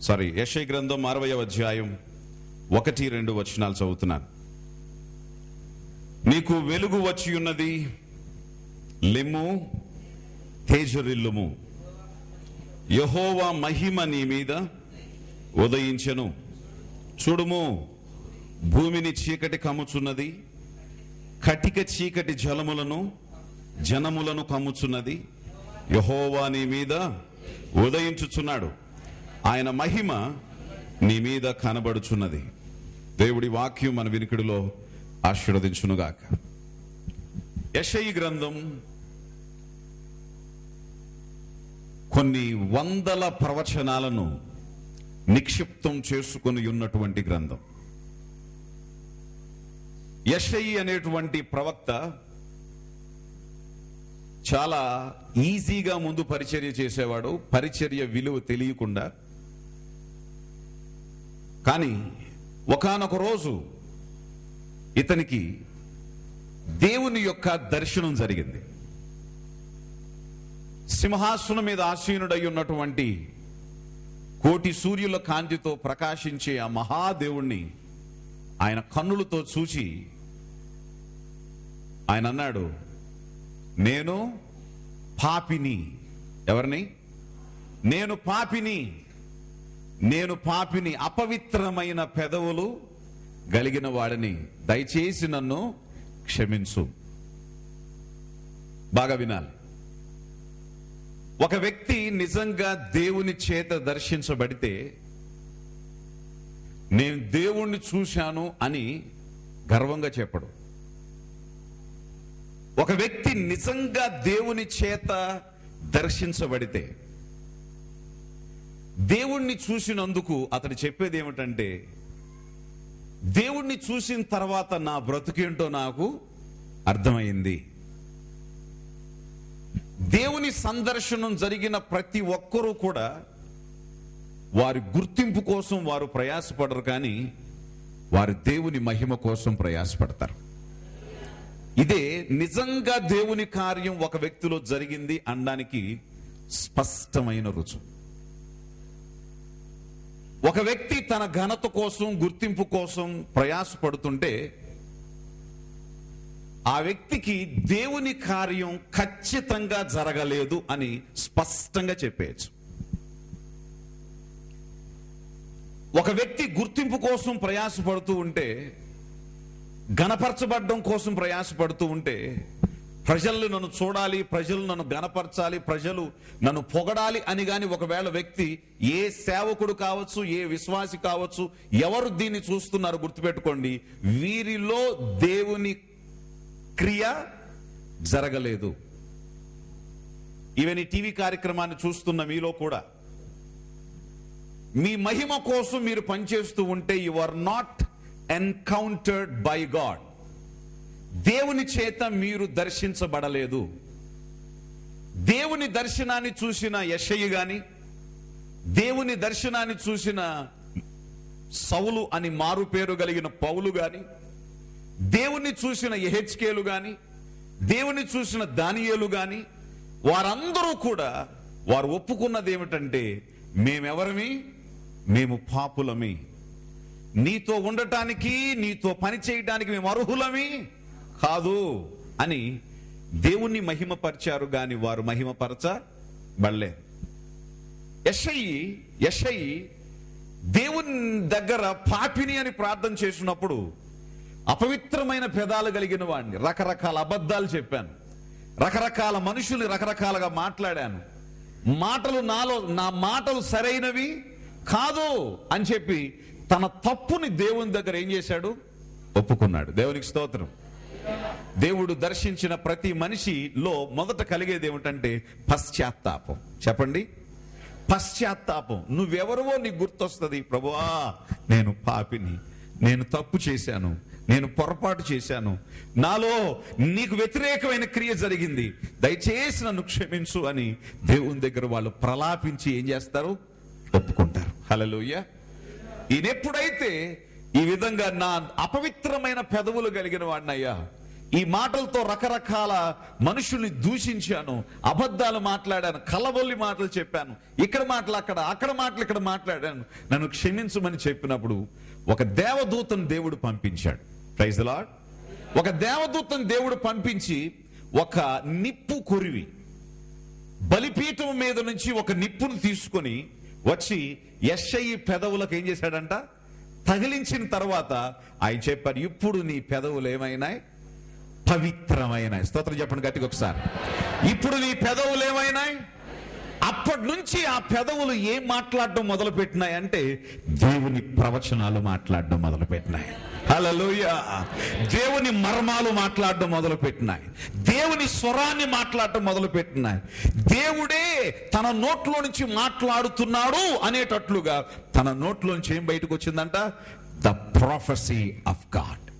యెషయా గ్రంథం 60వ అధ్యాయం 1-2 వచనాలు చదువుతున్నాను. నీకు వెలుగు వచ్చి ఉన్నది, లెమ్ము, తేజరిల్లుము, యెహోవా మహిమ నీ మీద ఉదయించెను. చూడుము, భూమిని చీకటి కమ్ముచున్నది, కటిక చీకటి జనములను కమ్ముచున్నది. యెహోవా నీ మీద ఉదయించుచున్నాడు, ఆయన మహిమ నీ మీద కనబడుచున్నది. దేవుడి వాక్యం మన వినికిడిలో ఆశీర్వదించునుగాక. యెషయా గ్రంథం కొన్ని వందల ప్రవచనాలను నిక్షిప్తం చేసుకొని ఉన్నటువంటి గ్రంథం. యెషయా అనేటువంటి ప్రవక్త చాలా ఈజీగా ముందు పరిచర్య చేసేవాడు, పరిచర్య విలువ తెలియకుండా. కానీ ఒకానొక రోజు ఇతనికి దేవుని యొక్క దర్శనం జరిగింది. సింహాసనం మీద ఆసీనుడై ఉన్నటువంటి కోటి సూర్యుల కాంతితో ప్రకాశించే ఆ మహాదేవుణ్ణి ఆయన కన్నులతో చూచి ఆయన అన్నాడు, నేను పాపిని. ఎవరిని? నేను పాపిని, అపవిత్రమైన పెదవులు కలిగిన వాడిని, దయచేసి నన్ను క్షమించు. బాగా వినాలి. ఒక వ్యక్తి నిజంగా దేవుని చేత దర్శించబడితే, నేను దేవుణ్ణి చూశాను అని గర్వంగా చెప్పడు. ఒక వ్యక్తి నిజంగా దేవుని చేత దర్శించబడితే, దేవుణ్ణి చూసినందుకు అతడు చెప్పేది ఏమిటంటే, దేవుణ్ణి చూసిన తర్వాత నా బ్రతుకేంటో నాకు అర్థమైంది. దేవుని సందర్శనం జరిగిన ప్రతి ఒక్కరూ కూడా వారి గుర్తింపు కోసం వారు ప్రయాసపడరు, కానీ వారు దేవుని మహిమ కోసం ప్రయాసపడతారు. ఇదే నిజంగా దేవుని కార్యం ఒక వ్యక్తిలో జరిగింది అనడానికి స్పష్టమైన రుజువు. ఒక వ్యక్తి తన ఘనత కోసం, గుర్తింపు కోసం ప్రయాసపడుతుంటే ఆ వ్యక్తికి దేవుని కార్యం ఖచ్చితంగా జరగలేదు అని స్పష్టంగా చెప్పేయచ్చు. ఒక వ్యక్తి గుర్తింపు కోసం ప్రయాసపడుతూ ఉంటే, ఘనపరచబడడం కోసం ప్రయాసపడుతూ ఉంటే, ప్రజలు నన్ను చూడాలి, ప్రజలు నన్ను ఘనపరచాలి, ప్రజలు నన్ను పొగడాలి అని గాని ఒకవేళ వ్యక్తి, ఏ సేవకుడు కావచ్చు, ఏ విశ్వాసి కావచ్చు, ఎవరు దీన్ని చూస్తున్నారు గుర్తుపెట్టుకోండి, వీరిలో దేవుని క్రియ జరగలేదు. ఈవెన్ ఈ టీవీ కార్యక్రమాన్ని చూస్తున్న మీలో కూడా మీ మహిమ కోసం మీరు పనిచేస్తూ ఉంటే, you are not encountered by God. దేవుని చేత మీరు దర్శించబడలేదు. దేవుని దర్శనాన్ని చూసిన యెషయా గాని, దేవుని దర్శనాన్ని చూసిన సౌలు అని మారు పేరు కలిగిన పౌలు గాని, దేవుని చూసిన యెహెజ్కేలు గాని, దేవుని చూసిన దానియేలు గాని, వారందరూ కూడా వారు ఒప్పుకున్నది ఏమిటంటే, మేమెవరమి? మేము పాపులమి. నీతో ఉండటానికి, నీతో పని చేయడానికి మేము అర్హులమి కాదు అని దేవుణ్ణి మహిమపరిచారు, గాని వారు మహిమపరచబడలే. యెషయా దేవుని దగ్గర పాపిని అని ప్రార్థన చేసినప్పుడు, అపవిత్రమైన పెదాలు కలిగిన వాడిని, రకరకాల అబద్ధాలు చెప్పాను, రకరకాల మనుషుల్ని రకరకాలుగా మాట్లాడాను, నా మాటలు సరైనవి కాదు అని చెప్పి తన తప్పుని దేవుని దగ్గర ఏం చేశాడు? ఒప్పుకున్నాడు. దేవునికి స్తోత్రం. దేవుడు దర్శించిన ప్రతి మనిషిలో మొదట కలిగేది ఏమిటంటే పశ్చాత్తాపం. చెప్పండి, పశ్చాత్తాపం. నువ్వెవరవో నీకు గుర్తొస్తుంది. ప్రభువా, నేను పాపిని, నేను తప్పు చేశాను, నేను పొరపాటు చేశాను, నాలో నీకు వ్యతిరేకమైన క్రియ జరిగింది, దయచేసి నన్ను క్షమించు అని దేవుని దగ్గర వాళ్ళు ప్రలాపించి ఏం చేస్తారు? ఒప్పుకుంటారు. హల్లెలూయా. ఈయనెప్పుడైతే ఈ విధంగా నా అపవిత్రమైన పెదవులు కలిగిన వాడినయ్యా, ఈ మాటలతో రకరకాల మనుషుల్ని దూషించాను, అబద్ధాలు మాట్లాడాను, కల్లబొల్లి మాటలు చెప్పాను, ఇక్కడ మాటలు అక్కడ మాటలు ఇక్కడ మాట్లాడాను, నన్ను క్షమించమని చెప్పినప్పుడు ఒక దేవదూతను దేవుడు పంపించాడు. Praise the Lord. ఒక దేవదూతను దేవుడు పంపించి ఒక నిప్పు కొరివి బలిపీఠం మీద నుంచి ఒక నిప్పును తీసుకొని వచ్చి యెషయి పెదవులకు ఏం చేశాడంట, తగిలించిన తర్వాత ఆయన చెప్పారు, ఇప్పుడు నీ పెదవులు ఏమైనాయి, పవిత్రమైనాయి. స్తోత్రం చెప్పండి గట్టిగా ఒకసారి. ఇప్పుడు నీ పెదవులు ఏమైనాయి. అప్పటి నుంచి ఆ పెదవులు ఏం మాట్లాడడం మొదలు పెట్టినాయి అంటే దేవుని ప్రవచనాలు మాట్లాడడం మొదలు పెట్టినాయి. హల్లెలూయా. దేవుని మర్మాలు మాట్లాడడం మొదలు పెట్టినాయి. దేవుని స్వరాన్ని మాట్లాడటం మొదలు పెట్టినాయి. దేవుడే తన నోట్లో నుంచి మాట్లాడుతున్నాడు అనేటట్లుగా తన నోట్లో నుంచి ఏం బయటకు వచ్చిందంట, ద ప్రొఫెసీ ఆఫ్ గాడ్.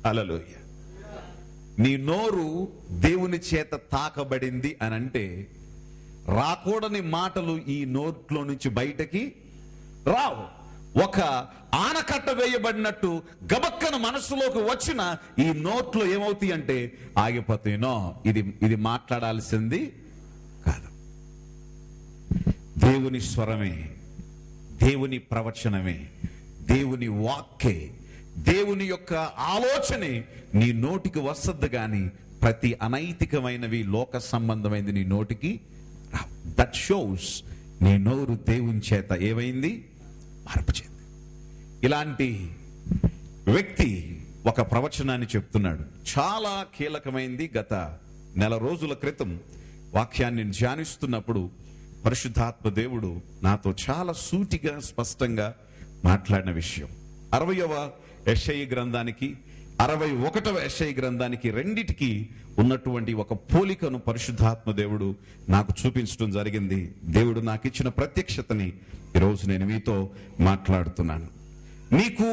హల్లెలూయా. నీ నోరు దేవుని చేత తాకబడింది అని అంటే రాకూడని మాటలు ఈ నోట్లో నుంచి బయటకి రావు. ఒక ఆనకట్ట వేయబడినట్టు గబక్కన మనసులోకి వచ్చిన ఈ నోట్లో ఏమవుతాయి అంటే ఆగిపోతాయి. నో, ఇది మాట్లాడాల్సింది కాదు. దేవుని స్వరమే, దేవుని ప్రవచనమే, దేవుని వాక్కే, దేవుని యొక్క ఆలోచనే నీ నోటికి వస్తది గాని ప్రతి అనైతికమైనవి లోక సంబంధమైనది నీ నోటికి రావు. దట్ షోస్ నీ నోరు దేవుని చేత ఏమైంది, మార్పు చెంది. ఇలాంటి వ్యక్తి ఒక ప్రవచనాన్ని చెప్తున్నాడు, చాలా కీలకమైంది. గత నెల రోజుల క్రితం వాక్యాన్ని ధ్యానిస్తున్నప్పుడు పరిశుద్ధాత్మ దేవుడు నాతో చాలా సూటిగా స్పష్టంగా మాట్లాడిన విషయం. 60వ యెషయి గ్రంథానికి 61వ యెషయి గ్రంథానికి రెండిటికి ఉన్నటువంటి ఒక పోలికను పరిశుద్ధాత్మ దేవుడు నాకు చూపించడం జరిగింది. దేవుడు నాకు ఇచ్చిన ప్రత్యక్షతని ఈరోజు నేను మీతో మాట్లాడుతున్నాను. నీకు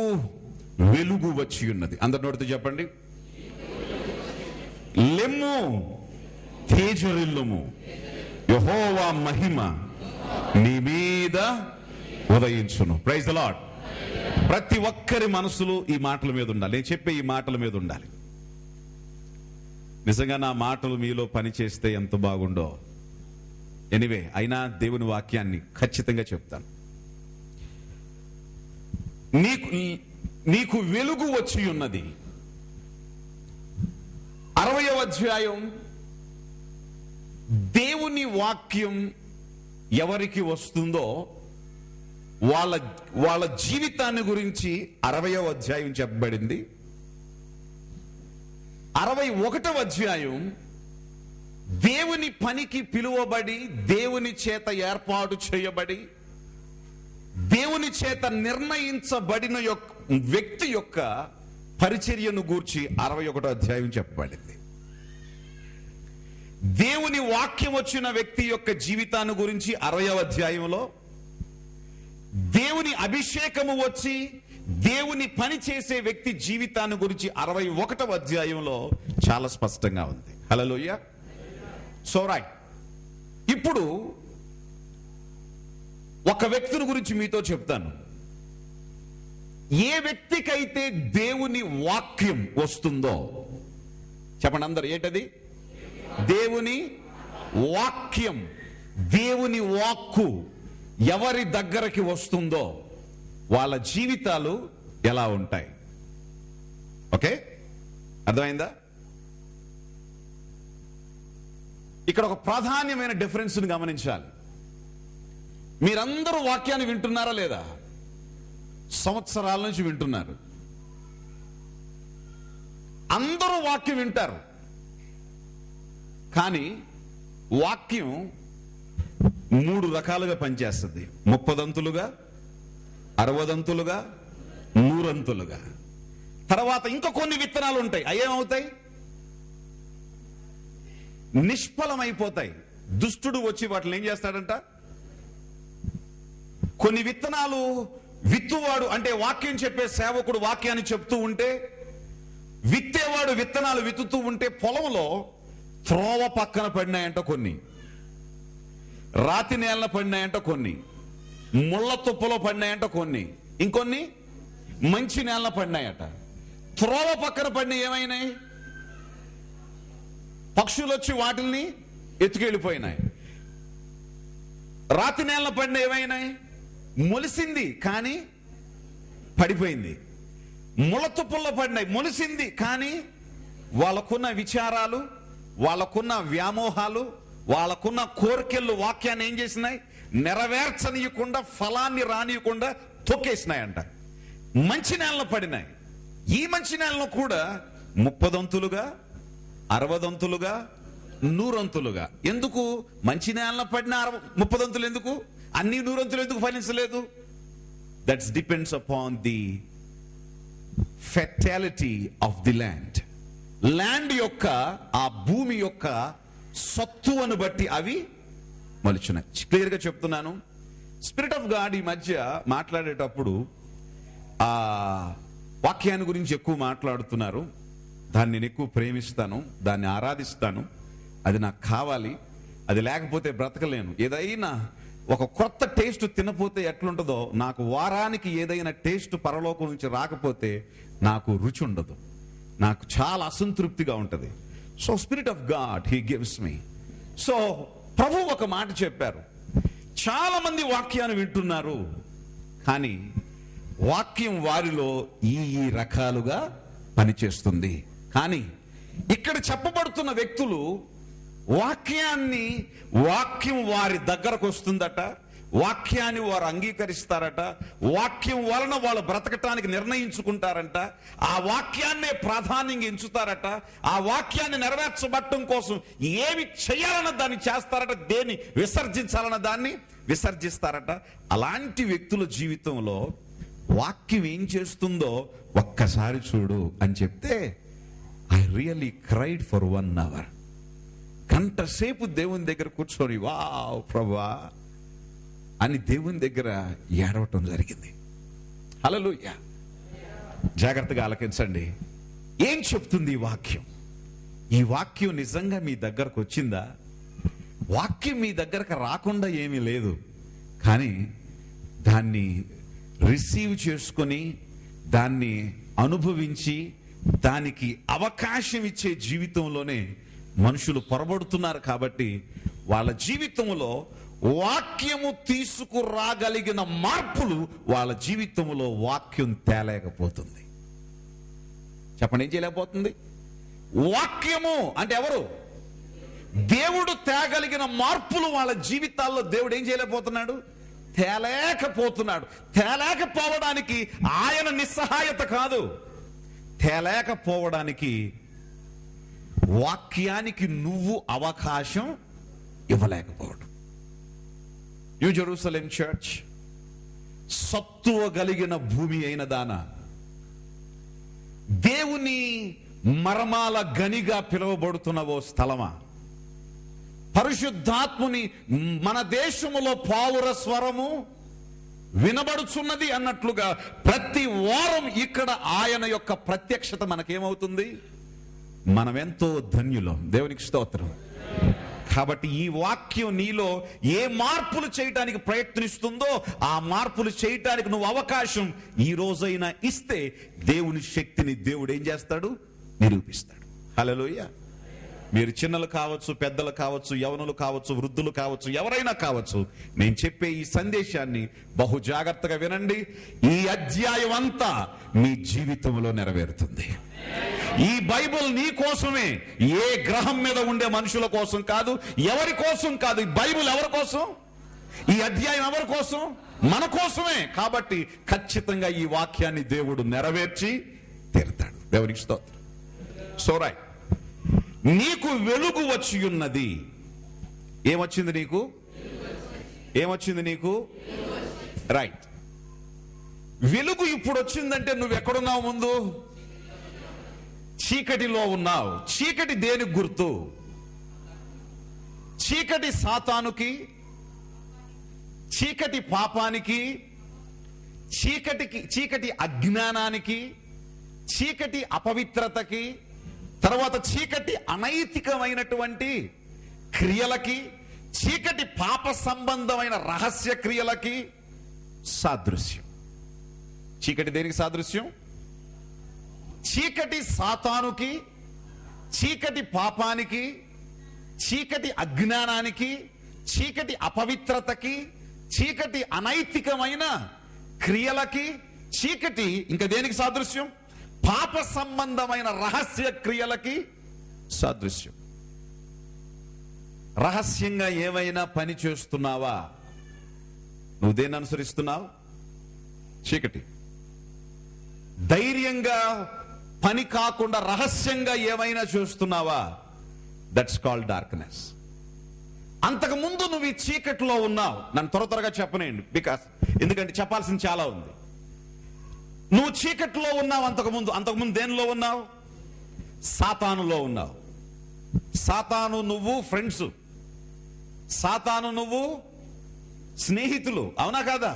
వెలుగు వచ్చి ఉన్నది. అందరి నోటితో చెప్పండి, లెమ్ము తేజరిల్లుము, యెహోవా మహిమ నీ మీద ఉదయించును. Praise the lord. ప్రతి ఒక్కరి మనసులు ఈ మాటల మీద ఉండాలి. నేను చెప్పే ఈ మాటల మీద ఉండాలి. నిజంగా నా మాటలు మీలో పనిచేస్తే ఎంత బాగుండో. ఎనివే, అయినా దేవుని వాక్యాన్ని ఖచ్చితంగా చెప్తాను. నీకు వెలుగు వచ్చి ఉన్నది. 60వ అధ్యాయం. దేవుని వాక్యం ఎవరికి వస్తుందో వాళ్ళ జీవితాన్ని గురించి 60వ అధ్యాయం చెప్పబడింది. 61వ అధ్యాయం దేవుని పనికి పిలువబడి, దేవుని చేత ఏర్పాటు చేయబడి, దేవుని చేత నిర్ణయించబడిన వ్యక్తి యొక్క పరిచర్యను గూర్చి 61వ అధ్యాయం చెప్పబడింది. దేవుని వాక్యం వచ్చిన వ్యక్తి యొక్క జీవితాన్ని గురించి 60వ అధ్యాయంలో, దేవుని అభిషేకము వచ్చి దేవుని పని చేసే వ్యక్తి జీవితాన్ని గురించి 61వ అధ్యాయంలో చాలా స్పష్టంగా ఉంది. హల్లెలూయా. సో రైట్, ఇప్పుడు ఒక వ్యక్తిని గురించి మీతో చెప్తాను. ఏ వ్యక్తికైతే దేవుని వాక్యం వస్తుందో, చెప్పండి అందరు, ఏంటది? దేవుని వాక్యం, దేవుని వాక్కు ఎవరి దగ్గరికి వస్తుందో వాళ్ళ జీవితాలు ఎలా ఉంటాయి. ఓకే, అర్థమైందా? ఇక్కడ ఒక ప్రాధాన్యమైన డిఫరెన్స్ ని గమనించాలి. మీరందరూ వాక్యాన్ని వింటున్నారా లేదా? సంవత్సరాల నుంచి వింటున్నారు. అందరూ వాక్యం వింటారు, కానీ వాక్యం 3 రకాలుగా పనిచేస్తుంది. 30 60 100. తర్వాత ఇంకా కొన్ని విత్తనాలు ఉంటాయి. అయ్యేమవుతాయి? నిష్ఫలమైపోతాయి. దుష్టుడు వచ్చి వాటిని ఏం చేస్తాడంట? కొన్ని విత్తనాలు విత్తువాడు, అంటే వాక్యం చెప్పే సేవకుడు వాక్యాన్ని చెప్తూ ఉంటే, విత్తేవాడు విత్తనాలు విత్తుతూ ఉంటే పొలంలో త్రోవ పక్కన పడినాయంట కొన్ని, రాతి నేలన పడినాయంట కొన్ని, ముళ్ళ తుప్పలో పడినాయంట కొన్ని, ఇంకొన్ని మంచి నేలన పడినాయట. త్రోవ పక్కన పడిన ఏమైనాయి? పక్షులు వచ్చి వాటిల్ని ఎత్తుకెళ్ళిపోయినాయి. రాతి నేల పడిన ఏమైనాయి? మొలిసింది కానీ పడిపోయింది. ముళ్ళతుప్పుల్లో పడినాయి, మొలిసింది కానీ వాళ్ళకున్న విచారాలు, వాళ్ళకున్న వ్యామోహాలు, వాళ్ళకున్న కోరికలు వాక్యాన్ని ఏం చేసినాయి? నెరవేర్చనీయకుండా, ఫలాన్ని రానియకుండా తొక్కేసినాయంట. మంచి నేలలో పడినాయి. ఈ మంచి నేలను కూడా 30 దంతులుగా, 60 దంతులుగా, 100 అంతులుగా. ఎందుకు మంచి నేలలో పడిన 30 దంతులు ఎందుకు? అన్ని 100 అంతులు ఎందుకు ఫలించలేదు? That's depends upon the fertility of the land. Land యొక్క, ఆ భూమి యొక్క సత్తువను బట్టి అవి మలుచున్నాయి. క్లియర్గా చెప్తున్నాను. స్పిరిట్ ఆఫ్ గాడ్ ఈ మధ్య మాట్లాడేటప్పుడు ఆ వాక్యాన్ని గురించి ఎక్కువ మాట్లాడుతున్నారు. దాన్ని నేను ఎక్కువ ప్రేమిస్తాను, దాన్ని ఆరాధిస్తాను. అది నాకు కావాలి, అది లేకపోతే బ్రతకలేను. ఏదైనా ఒక కొత్త టేస్ట్ తినపోతే ఎట్లుంటుందో, నాకు వారానికి ఏదైనా టేస్ట్ పరలోకం నుంచి రాకపోతే నాకు రుచి ఉండదు, నాకు చాలా అసంతృప్తిగా ఉంటుంది. So spirit of God he gives me. So ప్రభు ఒక మాట చెప్పారు. చాలా మంది వాక్యాన్ని వింటున్నారు, కానీ వాక్యం వారిలో ఈ రకాలుగా పనిచేస్తుంది. కానీ ఇక్కడ చెప్పబడుతున్న వ్యక్తులు వాక్యం వారి దగ్గరకు వస్తుందట, వాక్యాన్ని వారు అంగీకరిస్తారట, వాక్యం వలన వాళ్ళు బ్రతకటానికి నిర్ణయించుకుంటారంట, ఆ వాక్యాన్నే ప్రాధాన్యంగా ఎంచుతారట, ఆ వాక్యాన్ని నెరవేర్చబట్టడం కోసం ఏమి చేయాలన్న దాన్ని చేస్తారట, దేన్ని విసర్జించాలన్న దాన్ని విసర్జిస్తారట. అలాంటి వ్యక్తుల జీవితంలో వాక్యం ఏం చేస్తుందో ఒక్కసారి చూడు అని చెప్తే, I really cried for 1 hour. గంట సేపు దేవుని దగ్గర కూర్చొని వావ్ ప్రభువా అని దేవుని దగ్గర ఏడవటం జరిగింది. హల్లెలూయా. జాగ్రత్తగా ఆలకించండి. ఏం చెప్తుంది ఈ వాక్యం? ఈ వాక్యం నిజంగా మీ దగ్గరకు వచ్చిందా? వాక్యం మీ దగ్గరకు రాకుండా ఏమీ లేదు, కానీ దాన్ని రిసీవ్ చేసుకొని, దాన్ని అనుభవించి, దానికి అవకాశం ఇచ్చే జీవితంలోనే మనుషులు పొరబడుతున్నారు. కాబట్టి వాళ్ళ జీవితంలో వాక్యము తీసుకురాగలిగిన మార్పులు వాళ్ళ జీవితంలో వాక్యం తేలేకపోతుంది. చెప్పండి, ఏం చేయలేకపోతుంది? వాక్యము అంటే ఎవరు? దేవుడు తేగలిగిన మార్పులు వాళ్ళ జీవితాల్లో దేవుడు ఏం చేయలేకపోతున్నాడు? తేలేకపోతున్నాడు. తేలేకపోవడానికి ఆయన నిస్సహాయత కాదు, తేలేకపోవడానికి వాక్యానికి నువ్వు అవకాశం ఇవ్వలేకపోవడం. న్యూ జెరూసలేం చర్చ్ సత్తువ కలిగిన భూమి అయిన దాన, దేవుని మర్మాల గనిగా పిలువబడుతున్న ఓ స్థలమా, పరిశుద్ధాత్ముని మన దేశములో పావుర స్వరము వినబడుచున్నది అన్నట్లుగా ప్రతి వారం ఇక్కడ ఆయన యొక్క ప్రత్యక్షత మనకేమవుతుంది? మనమెంతో ధన్యులం. దేవునికి స్తోత్రం. కాబట్టి ఈ వాక్యం నీలో ఏ మార్పులు చేయటానికి ప్రయత్నిస్తుందో ఆ మార్పులు చేయటానికి నువ్వు అవకాశం ఈ రోజైనా ఇస్తే దేవుని శక్తిని దేవుడు ఏం చేస్తాడు? నిరూపిస్తాడు. హల్లెలూయా. మీరు చిన్నలు కావచ్చు, పెద్దలు కావచ్చు, యవనులు కావచ్చు, వృద్ధులు కావచ్చు, ఎవరైనా కావచ్చు, నేను చెప్పే ఈ సందేశాన్ని బహు జాగ్రత్తగా వినండి. ఈ అధ్యాయం అంతా మీ జీవితంలో నెరవేరుతుంది. ఈ బైబిల్ నీ కోసమే, ఏ గ్రహం మీద ఉండే మనుషుల కోసం కాదు, ఎవరి కోసం కాదు. ఈ బైబిల్ ఎవరి కోసం? ఈ అధ్యాయం ఎవరి కోసం? మన కోసమే. కాబట్టి ఖచ్చితంగా ఈ వాక్యాన్ని దేవుడు నెరవేర్చి తీరుతాడు. దేవునికి స్తోత్రం. సో రైట్, నీకు వెలుగు వచ్చి ఉన్నది. ఏమొచ్చింది నీకు? ఏమొచ్చింది నీకు? రైట్. వెలుగు ఇప్పుడు వచ్చిందంటే నువ్వు ఎక్కడున్నావు? ముందు చీకటిలో ఉన్నావు. చీకటి దేనికి గుర్తు? చీకటి సాతానుకి, చీకటి పాపానికి, చీకటి అజ్ఞానానికి, చీకటి అపవిత్రతకి, తర్వాత చీకటి అనైతికమైనటువంటి క్రియలకి, చీకటి పాప సంబంధమైన రహస్య క్రియలకి సాదృశ్యం. చీకటి దేనికి సాదృశ్యం? చీకటి సాతానుకి, చీకటి పాపానికి, చీకటి అజ్ఞానానికి, చీకటి అపవిత్రతకి, చీకటి అనైతికమైన క్రియలకి, చీకటి ఇంకా దేనికి సాదృశ్యం? పాప సంబంధమైన రహస్య క్రియలకి సాదృశ్యం. రహస్యంగా ఏమైనా పని చేస్తున్నావా? నువ్వు దేన్ని అనుసరిస్తున్నావు? చీకటి. ధైర్యంగా పని కాకుండా రహస్యంగా ఏమైనా చేస్తున్నావా? That's called darkness. అంతకుముందు నువ్వు ఈ చీకటిలో ఉన్నావు. నన్ను త్వరగా చెప్పనేయండి, ఎందుకంటే చెప్పాల్సింది చాలా ఉంది. నువ్వు చీకటిలో ఉన్నావు. అంతకుముందు దేనిలో ఉన్నావు? సాతానులో ఉన్నావు. సాతాను నువ్వు ఫ్రెండ్స్, సాతాను నువ్వు స్నేహితులు, అవునా కాదా?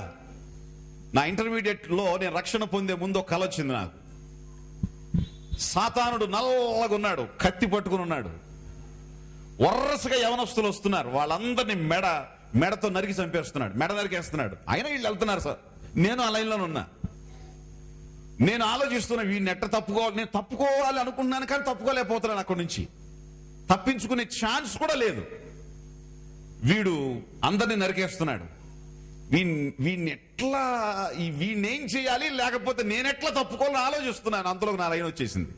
నా ఇంటర్మీడియట్లో నేను రక్షణ పొందే ముందు ఒక కల వచ్చింది నాకు. సాతానుడు నల్లగా ఉన్నాడు, కత్తి పట్టుకుని ఉన్నాడు. వరసగా యవనస్తులు వస్తున్నారు, వాళ్ళందరినీ మెడతో నరికి చంపేస్తున్నాడు, మెడ నరికేస్తున్నాడు. అయినా వీళ్ళు వెళ్తున్నారు సార్. నేను ఆ లైన్లో ఉన్నా. నేను ఆలోచిస్తున్నా, వీడిని ఎట్ట తప్పుకోవాలి. నేను తప్పుకోవాలి అనుకున్నాను, కానీ తప్పుకోలేకపోతున్నాను. అక్కడి నుంచి తప్పించుకునే ఛాన్స్ కూడా లేదు. వీడు అందరినీ నరికేస్తున్నాడు. వీడిని ఎట్లా, వీడిని ఏం చేయాలి, లేకపోతే నేనెట్లా తప్పుకోవాలని ఆలోచిస్తున్నాను. అంతలోకి నా లైన్ వచ్చేసింది.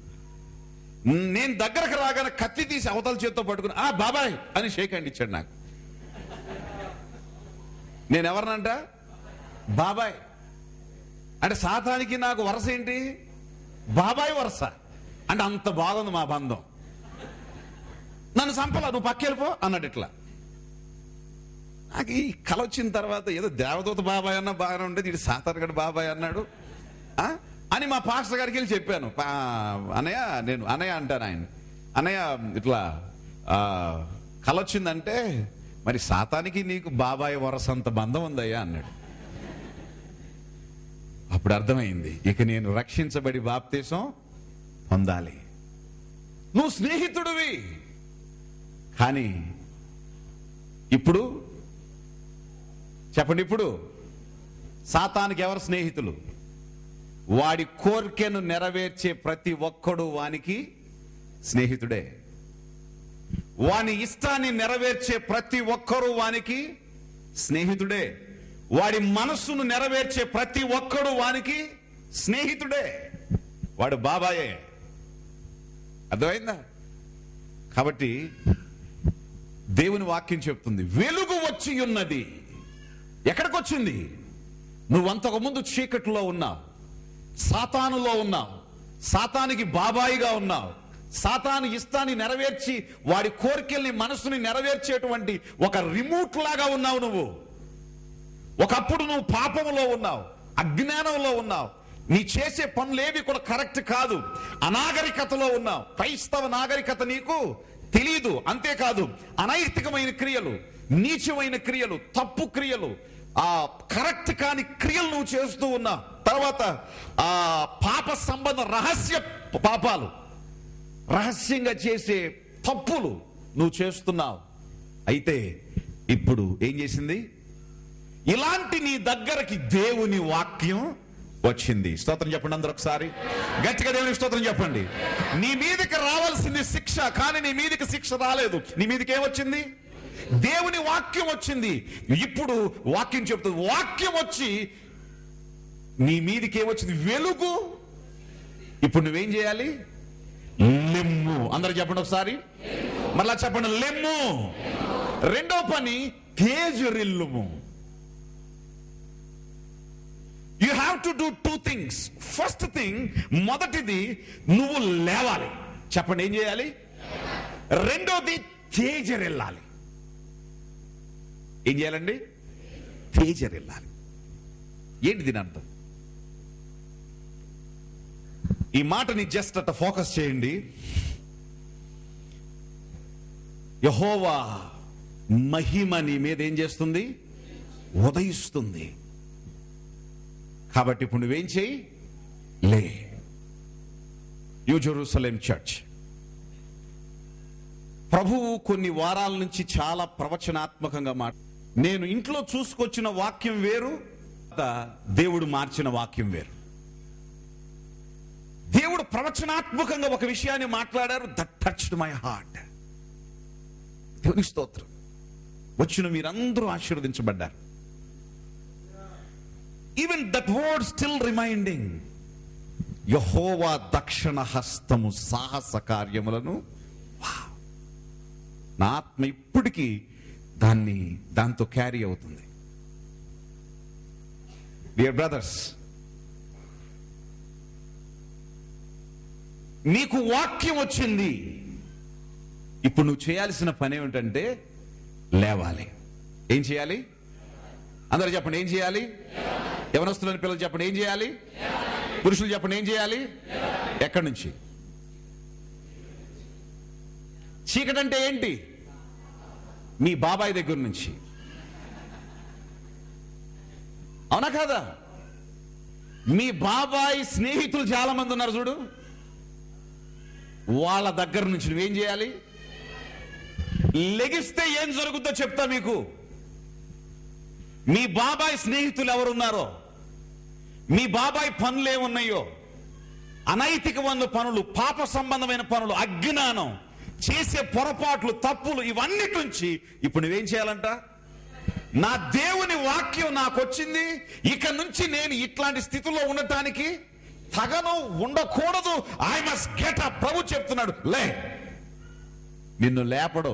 నేను దగ్గరకు రాగానే కత్తి తీసి అవతల చేత్తో పట్టుకుని బాబాయ్ అని షేక్ హ్యాండ్ ఇచ్చాడు నాకు. నేను ఎవరినంట? బాబాయ్ అంటే సాతానికి నాకు వరస ఏంటి? బాబాయ్ వరస. అంటే అంత బాగుంది మా బంధం. నన్ను చంపలా, నువ్వు పక్కెళ్ళిపో అన్నాడు. ఇట్లా నాకు ఈ కల వచ్చిన తర్వాత ఏదో దేవదూత బాబాయ్ అన్న బాగానే ఉండేది, ఇది సాతానుగడు బాబాయ్ అన్నాడు అని మా పాస్టర్ గారికి వెళ్ళి చెప్పాను. అన్నయ్య అంటాను ఆయన, అన్నయ్య ఇట్లా కల వచ్చిందంటే మరి సాతానికి నీకు బాబాయ్ వరసంత బంధం ఉందయ్యా అన్నాడు. అప్పుడు అర్థమైంది, ఇక నేను రక్షించబడి బాప్తీసం పొందాలి. నువ్వు స్నేహితుడివి, కానీ ఇప్పుడు చెప్పండి, ఇప్పుడు సాతానికి ఎవరు స్నేహితులు? వాడి కోరికను నెరవేర్చే ప్రతి ఒక్కడు వానికి స్నేహితుడే. వాని ఇష్టాన్ని నెరవేర్చే ప్రతి ఒక్కరూ వానికి స్నేహితుడే. వాడి మనస్సును నెరవేర్చే ప్రతి ఒక్కడు వానికి స్నేహితుడే. వాడు బాబాయే. అర్థమైందా? కాబట్టి దేవుని వాక్యం చెప్తుంది, వెలుగు వచ్చి ఉన్నది. ఎక్కడికి వచ్చింది? నువ్వంతకు ముందు చీకటిలో ఉన్నావు, సాతానులో ఉన్నావు, సాతానికి బాబాయిగా ఉన్నావు. సాతాను ఇష్టాన్ని నెరవేర్చి వాడి కోరికల్ని, మనసుని నెరవేర్చేటువంటి ఒక రిమోట్ లాగా ఉన్నావు నువ్వు. ఒకప్పుడు నువ్వు పాపములో ఉన్నావు, అజ్ఞానంలో ఉన్నావు, నీ చేసే పనులేవి కూడా కరెక్ట్ కాదు, అనాగరికతలో ఉన్నావు. క్రైస్తవ నాగరికత నీకు తెలియదు. అంతేకాదు, అనైతికమైన క్రియలు, నీచమైన క్రియలు, తప్పు క్రియలు, కరెక్ట్ కాని క్రియలు నువ్వు చేస్తూ ఉన్నావు. తర్వాత పాప సంబంధ రహస్య పాపాలు, రహస్యంగా చేసే తప్పులు నువ్వు చేస్తున్నావు. అయితే ఇప్పుడు ఏం చేసింది? ఇలాంటి నీ దగ్గరకి దేవుని వాక్యం వచ్చింది. స్తోత్రం చెప్పండి అందరూ ఒకసారి గట్టిగా, దేవుని స్తోత్రం చెప్పండి. నీ మీదకి రావాల్సింది శిక్ష, కానీ నీ మీదకి శిక్ష రాలేదు. నీ మీదకి ఏమొచ్చింది? దేవుని వాక్యం వచ్చింది. ఇప్పుడు వాక్యం చెప్తుంది, వాక్యం వచ్చి నీ మీదకి ఏమొచ్చింది? వెలుగు. ఇప్పుడు నువ్వేం చేయాలి? లెమ్ము. అందరూ చెప్పండి ఒకసారి, మరలా చెప్పండి, లెమ్ము. రెండో పని, తేజరిల్లుము. You have to do 2 things. First thing, మొదటిది నువ్వు లేవాలి. చెప్పండి, ఏం చేయాలి? రెండోది తేజరిల్లాలి. ఏం చేయాలండి? తేజరిల్లాలి. ఏంటి దీని అర్థం? ఈ మాటని జస్ట్ అట్ట ఫోకస్ చేయండి. యెహోవా మహిమ నీ మీద ఏం చేస్తుంది? ఉదయిస్తుంది. కాబట్టి ఇప్పుడు నువ్వేం చేయి? లే. న్యూ జెరూసలేం చర్చ్ ప్రభువు కొన్ని వారాల నుంచి చాలా ప్రవచనాత్మకంగా నేను ఇంట్లో చూసుకొచ్చిన వాక్యం వేరు, దేవుడు మార్చిన వాక్యం వేరు. దేవుడు ప్రవచనాత్మకంగా ఒక విషయాన్ని మాట్లాడారు. That touched my heart. దేవుని స్తోత్రం. వచ్చిన మీరందరూ ఆశీర్వదించబడ్డారు. Even that word still reminding, యెహోవా దక్షిణ హస్తము సాహస కార్యములను. నా ఆత్మ ఇప్పటికీ దాంతో క్యారీ అవుతుంది. డియర్ బ్రదర్స్, నీకు వాక్యం వచ్చింది. ఇప్పుడు నువ్వు చేయాల్సిన పని ఏమిటంటే లేవాలి. ఏం చేయాలి? అందరూ చెప్పండి, ఏం చేయాలి? యవనస్తులని పిల్లలు చెప్పండి, ఏం చేయాలి? పురుషులు చెప్పండి, ఏం చేయాలి? ఎక్కడి నుంచి? చీకటి అంటే ఏంటి? మీ బాబాయ్ దగ్గర నుంచి. అవునా కాదా? మీ బాబాయ్ స్నేహితులు చాలా మంది ఉన్నారు చూడు, వాళ్ళ దగ్గర నుంచి నువ్వేం చేయాలి? లెగిస్తే ఏం జరుగుతుందో చెప్తా మీకు. మీ బాబాయ్ స్నేహితులు ఎవరున్నారో, మీ బాబాయ్ పనులు ఏమున్నాయో, అనైతికమైన పనులు, పాప సంబంధమైన పనులు, అజ్ఞానం, చేసే పొరపాట్లు, తప్పులు, ఇవన్నిటి నుంచి ఇప్పుడు నువ్వేం చేయాలంట? నా దేవుని వాక్యం నాకు వచ్చింది, ఇక నుంచి నేను ఇట్లాంటి స్థితిలో ఉండటానికి తగను, ఉండకూడదు. I must get up. ప్రభు చెప్తున్నాడు, లే. నిన్ను లేపడు,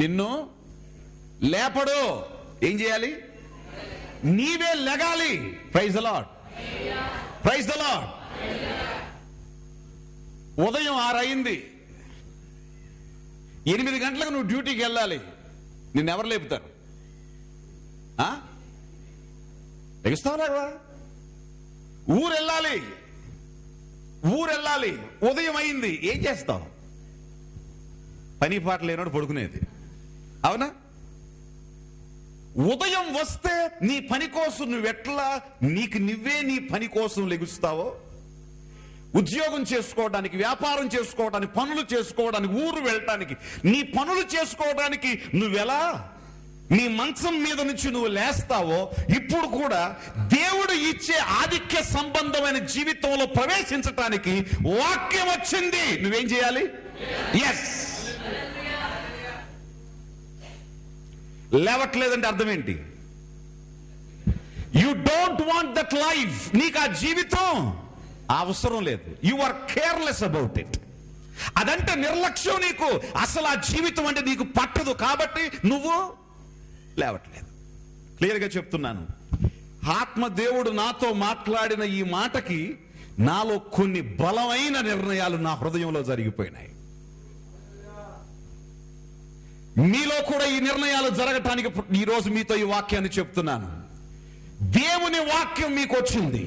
నిన్ను లేపడు. ఏం చేయాలి? నీవే లెగాలి. Praise the lord, praise the lord. ఉదయం 6 అయింది, 8 గంటలకు నువ్వు డ్యూటీకి వెళ్ళాలి. నిన్నెవరు లేపుతారు? లెగుస్తావా లేవా? ఊరెళ్ళాలి. ఉదయం అయింది, ఏం చేస్తావు? పని పాట లేనోడు పడుకునేది. అవునా? ఉదయం వస్తే నీ పని కోసం నువ్వెట్లా నువ్వే నీ పని కోసం లెగుస్తావో, ఉద్యోగం చేసుకోవడానికి, వ్యాపారం చేసుకోవడానికి, పనులు చేసుకోవడానికి, ఊరు వెళ్ళటానికి, నీ పనులు చేసుకోవడానికి నువ్వెలా నీ మంచం మీద నుంచి నువ్వు లేస్తావో, ఇప్పుడు కూడా దేవుడు ఇచ్చే ఆధిక్య సంబంధమైన జీవితంలో ప్రవేశించటానికి వాక్యం వచ్చింది. నువ్వేం చేయాలి? ఎస్. లేవట్లేదంటే అర్థం ఏంటి? You don't want that life. నీకు ఆ జీవితం అవసరం లేదు. You are careless about it. అదంటే నిర్లక్ష్యం. నీకు అసలు ఆ జీవితం అంటే నీకు పట్టదు, కాబట్టి నువ్వు లేవట్లేదు. క్లియర్గా చెప్తున్నాను. ఆత్మదేవుడు నాతో మాట్లాడిన ఈ మాటకి నాలో కొన్ని బలమైన నిర్ణయాలు నా హృదయంలో జరిగిపోయినాయి. మీలో కూడా ఈ నిర్ణయాలు జరగటానికి ఈరోజు మీతో ఈ వాక్యాన్ని చెప్తున్నాను. దేవుని వాక్యం మీకు వచ్చింది,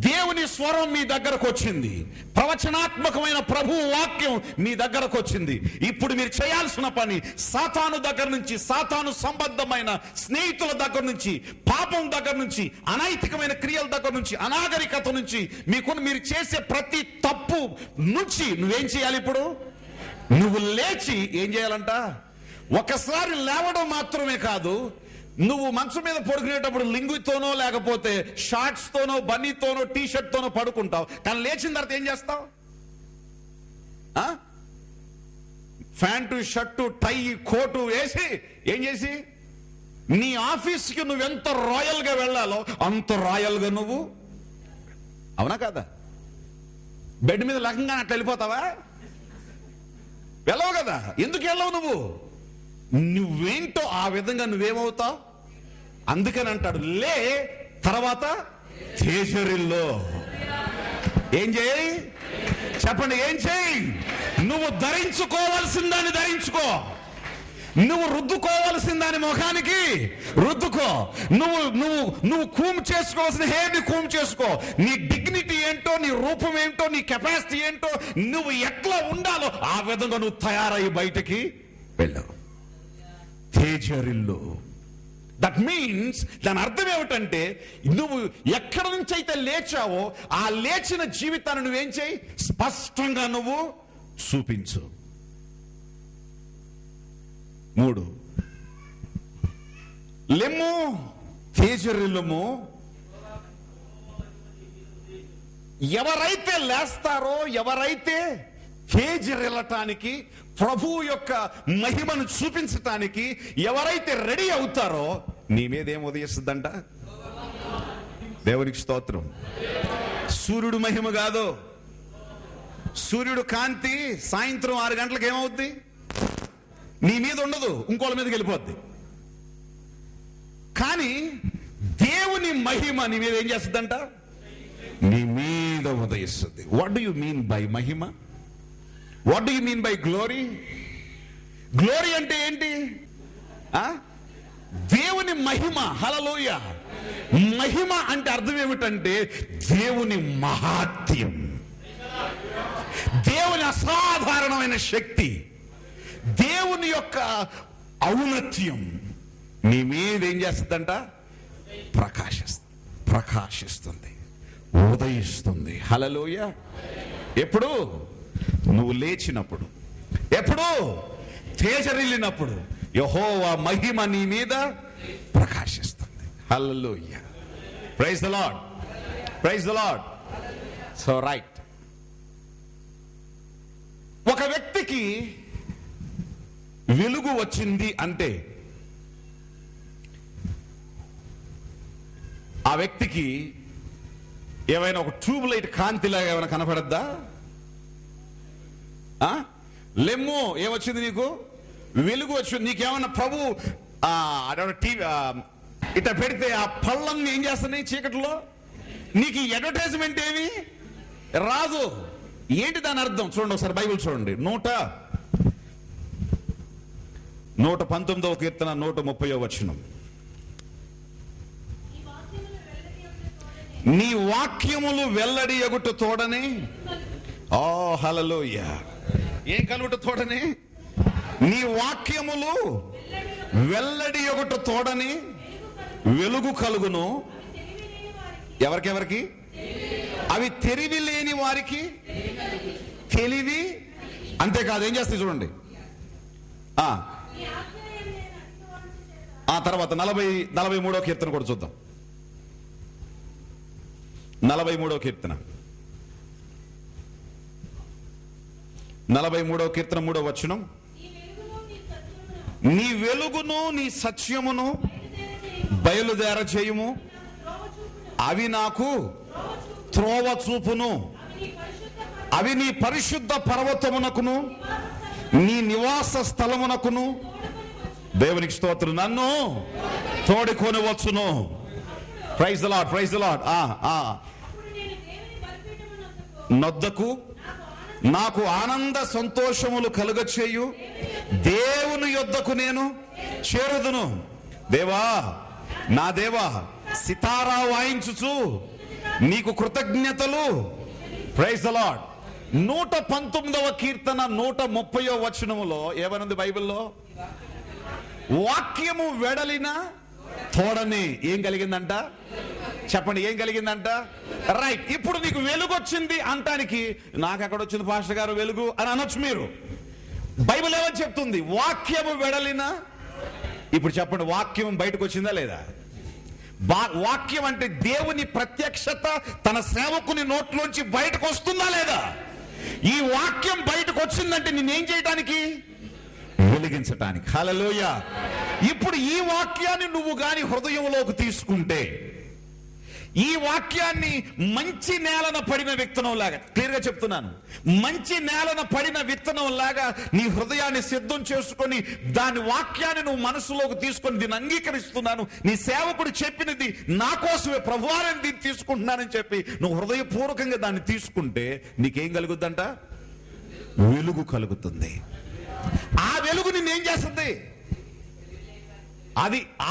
దేవుని స్వరం మీ దగ్గరకు వచ్చింది, ప్రవచనాత్మకమైన ప్రభు వాక్యం మీ దగ్గరకు వచ్చింది. ఇప్పుడు మీరు చేయాల్సిన పని, సాతాను దగ్గర నుంచి, సాతాను సంబంధమైన స్నేహితుల దగ్గర నుంచి, పాపం దగ్గర నుంచి, అనైతికమైన క్రియల దగ్గర నుంచి, అనాగరికత నుంచి, మీరు చేసే ప్రతి తప్పు నుంచి నువ్వేం చేయాలి? ఇప్పుడు నువ్వు లేచి ఏం చేయాలంట? ఒకసారి లేవడం మాత్రమే కాదు, నువ్వు మంచం మీద పడుకునేటప్పుడు లింగుతోనో లేకపోతే షార్ట్స్ తోనో, బన్నీతోనో, టీ షర్ట్ తోనో పడుకుంటావు. కానీ లేచిన తర్వాత ఏం చేస్తావు? ప్యాంటు, షర్టు, టై, కోటు వేసి ఏం చేసి నీ ఆఫీస్కి నువ్వెంత రాయల్ గా వెళ్ళాలో అంత రాయల్ గా నువ్వు. అవునా కాదా? బెడ్ మీద లకంగా అట్లా వెళ్ళిపోతావా? వెళ్ళవు కదా. ఎందుకు వెళ్ళవు? నువ్వేంటో ఆ విధంగా నువ్వేమవుతావు. అందుకని అంటాడు, లే, తర్వాత తేజరిల్లో ఏం చేయి? చెప్పండి, ఏం చేయి? నువ్వు ధరించుకోవాల్సిన దాన్ని ధరించుకో. నువ్వు రుద్దుకోవాల్సిన దాని ముఖానికి రుద్దుకో. నువ్వు కూమ్ చేసుకోవాల్సిన హెయిర్ని కూమ్ చేసుకో. నీ డిగ్నిటీ ఏంటో, నీ రూపం ఏంటో, నీ కెపాసిటీ ఏంటో, నువ్వు ఎట్లా ఉండాలో ఆ విధంగా నువ్వు తయారయ్యి బయటికి వెళ్ళావు. తేజరిల్లు. దట్ మీన్స్ దాని అర్థం ఏమిటంటే, నువ్వు ఎక్కడి నుంచి అయితే లేచావో ఆ లేచిన జీవితాన్ని నువ్వేం చేయి? స్పష్టంగా నువ్వు చూపించు. 3 లెమ్ము, తేజరిల్లుము. ఎవరైతే లేస్తారో, ఎవరైతే తేజరిల్లటానికి, ప్రభువు యొక్క మహిమను చూపించటానికి ఎవరైతే రెడీ అవుతారో నీ మీద ఏం ఉదయిస్తుందంట? దేవునికి స్తోత్రం. సూర్యుడు మహిమ కాదు. సూర్యుడు కాంతి సాయంత్రం 6 గంటలకు ఏమవుద్ది? నీ మీద ఉండదు, ఇంకోళ్ళ మీదకి వెళ్ళిపోద్ది. కానీ దేవుని మహిమ నీ మీద ఏం చేస్తుందంట? నీ మీద ఉదయిస్తుంది. What do you mean by మహిమ? What do you mean by glory? Glory అంటే ఏంటి? దేవుని మహిమ. హల్లెలూయా. మహిమ అంటే అర్థం ఏమిటంటే దేవుని మహాత్యం, దేవుని అసాధారణమైన శక్తి, దేవుని యొక్క ఔన్నత్యం నీ మీద ఏం చేస్తుందంట? ప్రకాశిస్తుంది, ఉదయిస్తుంది. హల్లెలూయా. ఎప్పుడు? నువ్వు లేచినప్పుడు, ఎప్పుడు? తేజరిల్లినప్పుడు యెహోవా మహిమ నీ మీద ప్రకాశిస్తుంది. Hallelujah. Praise the lord, praise the lord. So right, ఒక వ్యక్తికి వెలుగు వచ్చింది అంటే ఆ వ్యక్తికి ఏమైనా ఒక ట్యూబ్ లైట్ కాంతిలాగా ఏమైనా కనపడద్దా? లెమ్ము ఏమొచ్చింది నీకు? వెలుగు వచ్చింది. నీకేమన్నా ప్రభు టీవీ ఇట్లా పెడితే ఆ పళ్ళన్నీ ఏం చేస్తున్నాయి చీకట్లో? నీకు ఈ అడ్వర్టైజ్మెంట్ ఏమి రాదు. ఏంటి దాని అర్థం? చూడండి ఒకసారి బైబిల్ చూడండి. 119వ కీర్తన 130వ వచనం. నీ వాక్యములు వెల్లడి ఎగుట తోడనే. ఓ హల్లెలూయా. ఏం కలుగుట తోడనే? నీ వాక్యములు వెల్లడి ఎగుట తోడని వెలుగు కలుగును. ఎవరికెవరికి? అవి తెలివి లేని వారికి తెలివి. అంతేకాదు, ఏం చేస్తాయి చూడండి. ఆ తర్వాత 43వ కీర్తన కూడా చూద్దాం. 43వ కీర్తన 3వ వచనం. నీ వెలుగును నీ సత్యమును బయలుదేర చేయుము, అవి నాకు త్రోవ చూపును. అవి నీ పరిశుద్ధ పర్వతమునకును నీ నివాస స్థలమునకును. దేవునికి స్తోత్రం. నన్ను తోడుకొని వచ్చును. Praise the lord, praise the lord. నొద్దకు నాకు ఆనంద సంతోషములు కలుగచేయు దేవుని యొద్దకు నేను చేరుదును. దేవా, నా దేవా, సితారా వాయించుచు నీకు కృతజ్ఞతలు. Praise the lord. 119వ కీర్తన 130వ వచనములో ఏమనుంది బైబిల్లో? వాక్యము వెడలిన తోడని ఏం కలిగిందంట? చెప్పండి, ఏం కలిగిందంట? రైట్. ఇప్పుడు నీకు వెలుగు వచ్చింది అంటానికి నాకు ఎక్కడ వచ్చింది పాస్టర్ గారు వెలుగు అని అనొచ్చు మీరు. బైబిల్ ఏమని చెప్తుంది? వాక్యము వెడలిన. ఇప్పుడు చెప్పండి, వాక్యం బయటకు వచ్చిందా లేదా? వాక్యం అంటే దేవుని ప్రత్యక్షత తన సేవకుని నోట్లోంచి బయటకు వస్తుందా లేదా? ఈ వాక్యం బయటకు వచ్చిందంటే నేనేం చేయటానికి? వెలిగించటానికి. హల్లెలూయా. ఇప్పుడు ఈ వాక్యాన్ని నువ్వు గాని హృదయంలోకి తీసుకుంటే, ఈ వాక్యాన్ని మంచి నేలన పడిన విత్తనం లాగా, క్లియర్ గా చెప్తున్నాను, మంచి నేలన పడిన విత్తనం లాగా నీ హృదయాన్ని సిద్ధం చేసుకొని దాని వాక్యాన్ని నువ్వు మనసులోకి తీసుకొని దీన్ని అంగీకరిస్తున్నాను, నీ సేవకుడు చెప్పినది నా కోసమే, ప్రభువారని దీన్ని తీసుకుంటున్నానని చెప్పి నువ్వు హృదయపూర్వకంగా దాన్ని తీసుకుంటే నీకేం కలుగుద్దంట? వెలుగు కలుగుతుంది. ఆ వెలుగు నిన్నేం చేస్తుంది?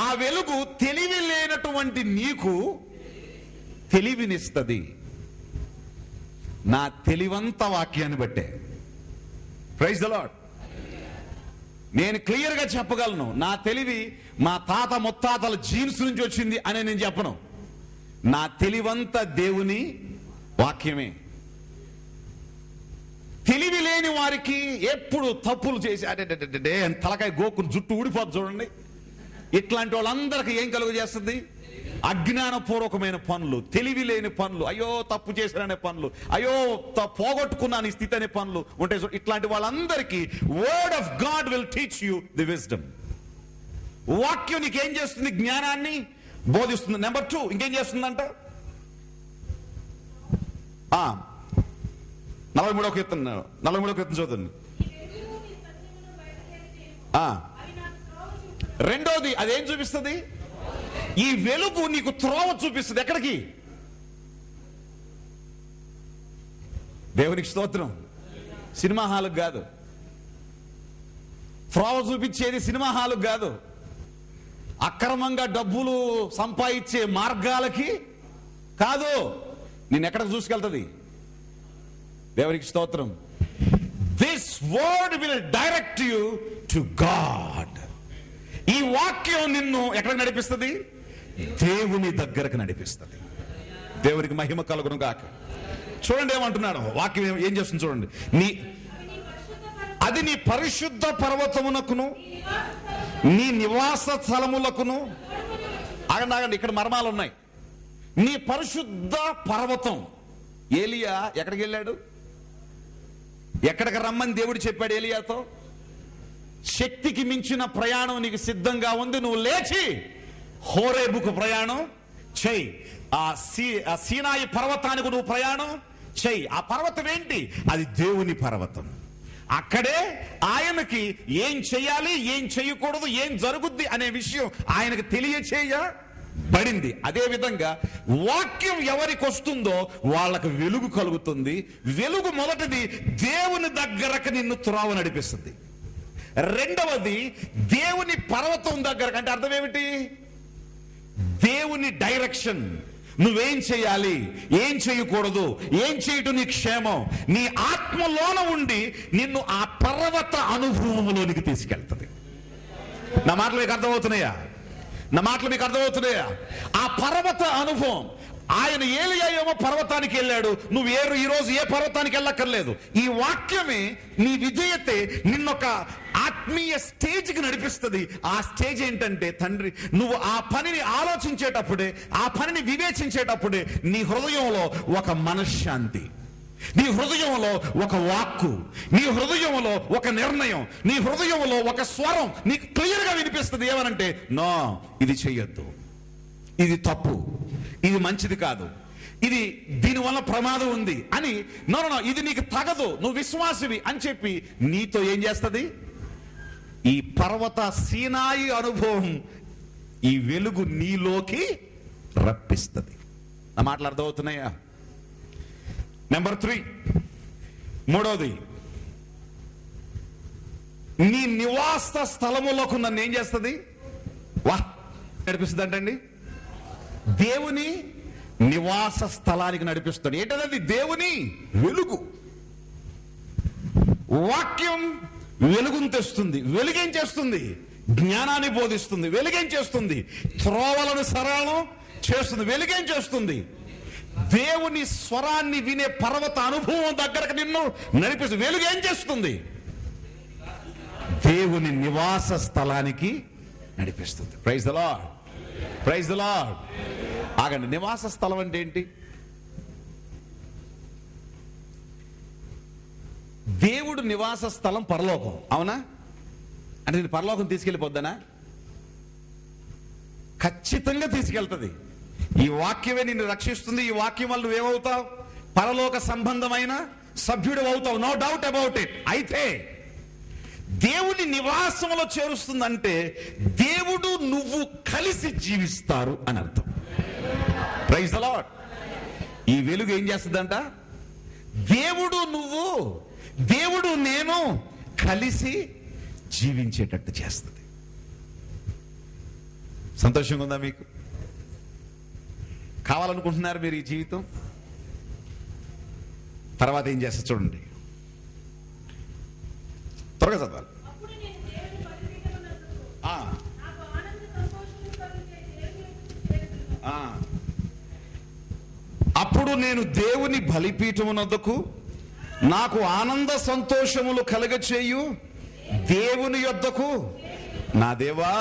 ఆ వెలుగు తెలివి లేనటువంటి నీకు తెలివినిస్తుంది. నా తెలివంత వాక్యాన్ని బట్టే. Praise the Lord. నేను క్లియర్ గా చెప్పగలను, నా తెలివి మా తాత ముత్తాతల జీన్స్ నుంచి వచ్చింది అని నేను చెప్పను. నా తెలివంత దేవుని వాక్యమే. తెలివి లేని వారికి ఎప్పుడు తప్పులు చేసి తలకాయ గోకుని జుట్టు ఊడిపోతుంది చూడండి. ఇట్లాంటి వాళ్ళందరికీ ఏం కలుగు చేస్తుంది? అజ్ఞానపూర్వకమైన పనులు, తెలివి లేని పనులు, అయ్యో తప్పు చేశాననే పనులు, అయ్యో పోగొట్టుకున్నాను ఈ స్థితి అనే పనులు ఉంటాయి. ఇట్లాంటి వాళ్ళందరికీ word of God will teach you the wisdom. వాక్యం నీకు ఏం చేస్తుంది? జ్ఞానాన్ని బోధిస్తుంది. నెంబర్ 2 ఇంకేం చేస్తుందంట? 43వ కీర్తన చదువుతుంది. రెండోది అదేం చూపిస్తుంది? ఈ వెలుగు నీకు త్రోవ చూపిస్తుంది. ఎక్కడికి? దేవునికి స్తోత్రం. సినిమా హాలుకు కాదు. త్రోవ చూపించేది సినిమా హాలుకు కాదు. అక్రమంగా డబ్బులు సంపాదించే మార్గాలకి కాదు. నేను ఎక్కడికి చూసుకెళ్తుంది? దేవునికి స్తోత్రం. This word will direct you to God. ఈ వాక్యం నిన్ను ఎక్కడికి నడిపిస్తుంది? దేవుని దగ్గరకు నడిపిస్తుంది. దేవునికి మహిమ కలుగును గాక. చూడండి ఏమంటున్నాడు వాక్యం, ఏం చేస్తుంది చూడండి. అది నీ పరిశుద్ధ పర్వతమునకును నీ నివాస స్థలములకును. ఆగండి, ఇక్కడ మర్మాలు ఉన్నాయి. నీ పరిశుద్ధ పర్వతం. ఏలియా ఎక్కడికి వెళ్ళాడు? ఎక్కడికి రమ్మని దేవుడు చెప్పాడు ఏలియాతో? శక్తికి మించిన ప్రయాణం నీకు సిద్ధంగా ఉంది, నువ్వు లేచి హోరేబుకు ప్రయాణం చెయ్యి. ఆ సీనాయి పర్వతానికి నువ్వు ప్రయాణం చెయ్యి. ఆ పర్వతం ఏంటి? అది దేవుని పర్వతం. అక్కడే ఆయనకి ఏం చెయ్యాలి, ఏం చెయ్యకూడదు, ఏం జరుగుద్ది అనే విషయం ఆయనకు తెలియచేయబడింది. అదే విధంగా వాక్యం ఎవరికి వస్తుందో వాళ్ళకు వెలుగు కలుగుతుంది. వెలుగు మొదటిది దేవుని దగ్గరకు నిన్ను త్రోవ నడిపిస్తుంది. రెండవది దేవుని పర్వతం దగ్గరకు. అంటే అర్థం ఏమిటి? దేవుని డైరెక్షన్. నువ్వేం చేయాలి, ఏం చేయకూడదు, ఏం చేయటం నీ క్షేమం, నీ ఆత్మలోన ఉండి నిన్ను ఆ పర్వత అనుభవంలోనికి తీసుకెళ్తుంది. నా మాటలు మీకు అర్థమవుతున్నాయా? ఆ పర్వత అనుభవం. ఆయన ఏలియా ఏమో పర్వతానికి వెళ్ళాడు, నువ్వు ఈ రోజు ఏ పర్వతానికి వెళ్ళక్కర్లేదు. ఈ వాక్యమే, నీ విధేయతే నిన్నొక ఆత్మీయ స్టేజ్కి నడిపిస్తుంది. ఆ స్టేజ్ ఏంటంటే, తండ్రి నువ్వు ఆ పనిని ఆలోచించేటప్పుడే, ఆ పనిని వివేచించేటప్పుడే నీ హృదయంలో ఒక మనశ్శాంతి, నీ హృదయంలో ఒక వాక్కు, నీ హృదయంలో ఒక నిర్ణయం, నీ హృదయంలో ఒక స్వరం నీకు క్లియర్గా వినిపిస్తుంది. ఏమనంటే, నో, ఇది చెయ్యొద్దు, ఇది తప్పు, ఇది మంచిది కాదు, ఇది దీనివల్ల ప్రమాదం ఉంది అని. నో, ఇది నీకు తగదు, నువ్వు విశ్వాసివి అని చెప్పి నీతో ఏం చేస్తుంది? ఈ పర్వత సీనాయి అనుభవం, ఈ వెలుగు నీలోకి రప్పిస్తుంది. నా మాటలు అర్థమవుతున్నాయా? నెంబర్ 3, మూడోది, నీ నివాస స్థలములకు నన్ను ఏం చేస్తుంది? నడిపిస్తుంది అంటండి. దేవుని నివాస స్థలానికి నడిపిస్తాడు. ఏంటది? దేవుని వెలుగు. వాక్యం వెలుగును తెస్తుంది. వెలుగేం చేస్తుంది? జ్ఞానాన్ని బోధిస్తుంది. వెలుగేం చేస్తుంది? త్రోవలను సరళం చేస్తుంది. వెలుగేం చేస్తుంది? దేవుని స్వరాన్ని వినే పర్వత అనుభవం దగ్గరకు నిన్ను నడిపిస్తుంది. వెలుగేం చేస్తుంది? దేవుని నివాస స్థలానికి నడిపిస్తుంది. Praise the lord, praise the Lord. ఆగండి, నివాస స్థలం అంటే ఏంటి? దేవుడు నివాస స్థలం పరలోకం, అవునా? అంటే నేను పరలోకం తీసుకెళ్ళిపోద్దానా? ఖచ్చితంగా తీసుకెళ్తుంది. ఈ వాక్యమే నిన్ను రక్షిస్తుంది. ఈ వాక్యం వల్ల నువ్వేమవుతావు? పరలోక సంబంధమైన సభ్యుడు అవుతావు, నో డౌట్ అబౌట్ ఇట్. అయితే దేవుని నివాసంలో చేరుస్తుందంటే దేవుడు నువ్వు కలిసి జీవిస్తారు అని అర్థం. Praise the Lord. ఈ వెలుగు ఏం చేస్తుందంట? దేవుడు నువ్వు, దేవుడు నేను కలిసి జీవించేటట్టు చేస్తుంది. సంతోషంగా ఉందా మీకు? కావాలనుకుంటున్నారు మీరు ఈ జీవితం? తర్వాత ఏం చేస్తా చూడండి, త్వరగా చదవాలి. అప్పుడు నేను దేవుని బలిపీఠమునొద్దకు నాకు ఆనంద సంతోషములు కలగచేయు దేవుని యొద్దకు, నా దేవా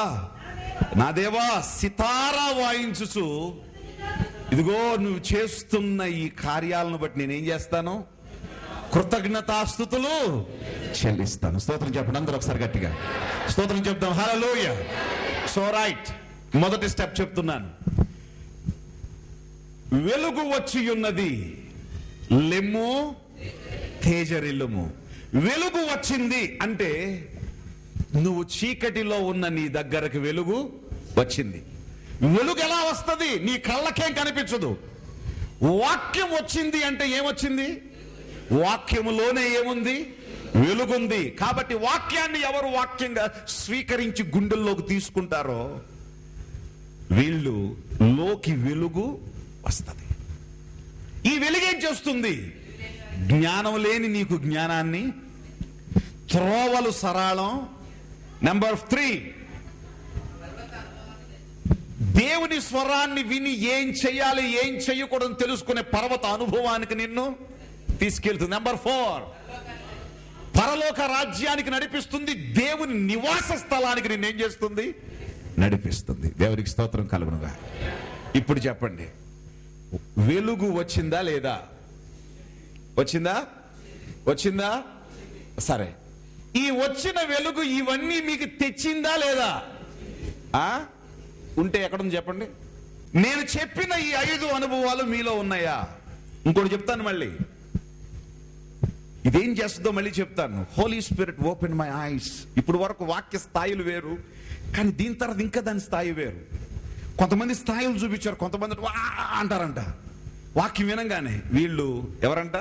నా దేవా సితారా వాయించుచు ఇదిగో నువ్వు చేస్తున్న ఈ కార్యాలను బట్టి నేనేం చేస్తాను? కృతజ్ఞతాస్తుతులు చెల్లిస్తాను. స్తోత్రం చెప్పండి అందరూ ఒకసారి గట్టిగా స్తోత్రం చెప్తాం. హల్లెలూయా. సో రైట్, మొదటి స్టెప్ చెప్తున్నాను. వెలుగు వచ్చి ఉన్నది, లెమ్ము తేజరిల్లుము. వెలుగు వచ్చింది అంటే నువ్వు చీకటిలో ఉన్న నీ దగ్గరకు వెలుగు వచ్చింది. వెలుగు ఎలా వస్తుంది? నీ కళ్ళకేం కనిపించదు. వాక్యం వచ్చింది అంటే ఏమొచ్చింది? వాక్యములోనే ఏముంది? వెలుగుంది. కాబట్టి వాక్యాన్ని ఎవరు వాక్యంగా స్వీకరించి గుండెల్లోకి తీసుకుంటారో వీళ్ళు లోకి వెలుగు వస్తుంది. ఈ వెలుగేం చేస్తుంది? జ్ఞానం లేని నీకు జ్ఞానాన్ని, త్రోవలు సరళం. నెంబర్ 3, దేవుని స్వరాన్ని విని ఏం చెయ్యాలి ఏం చెయ్యకూడదు తెలుసుకునే పర్వత అనుభవానికి నిన్ను తీసుకెళ్తుంది. నెంబర్ 4, పరలోక రాజ్యానికి నడిపిస్తుంది. దేవుని నివాస స్థలానికి నిన్నేం చేస్తుంది? నడిపిస్తుంది. దేవునికి స్తోత్రం కలుగునుగా. ఇప్పుడు చెప్పండి, వెలుగు వచ్చిందా లేదా? వచ్చిందా? వచ్చిందా? సరే, ఈ వచ్చిన వెలుగు ఇవన్నీ మీకు తెచ్చిందా లేదా? ఉంటే ఎక్కడుంది చెప్పండి. నేను చెప్పిన ఈ 5 అనుభవాలు మీలో ఉన్నాయా? ఇంకోటి చెప్తాను మళ్ళీ. ఇదేం చేస్తుందో మళ్ళీ చెప్తాను. Holy Spirit open my eyes. ఇప్పుడు వరకు వాక్య స్థాయిలు వేరు, కానీ దీని తర్వాత ఇంకా దాని స్థాయి వేరు. కొంతమంది స్థాయిలు చూపించారు, కొంతమంది వా అంటారంట వాక్యం వినంగానే. వీళ్ళు ఎవరంట?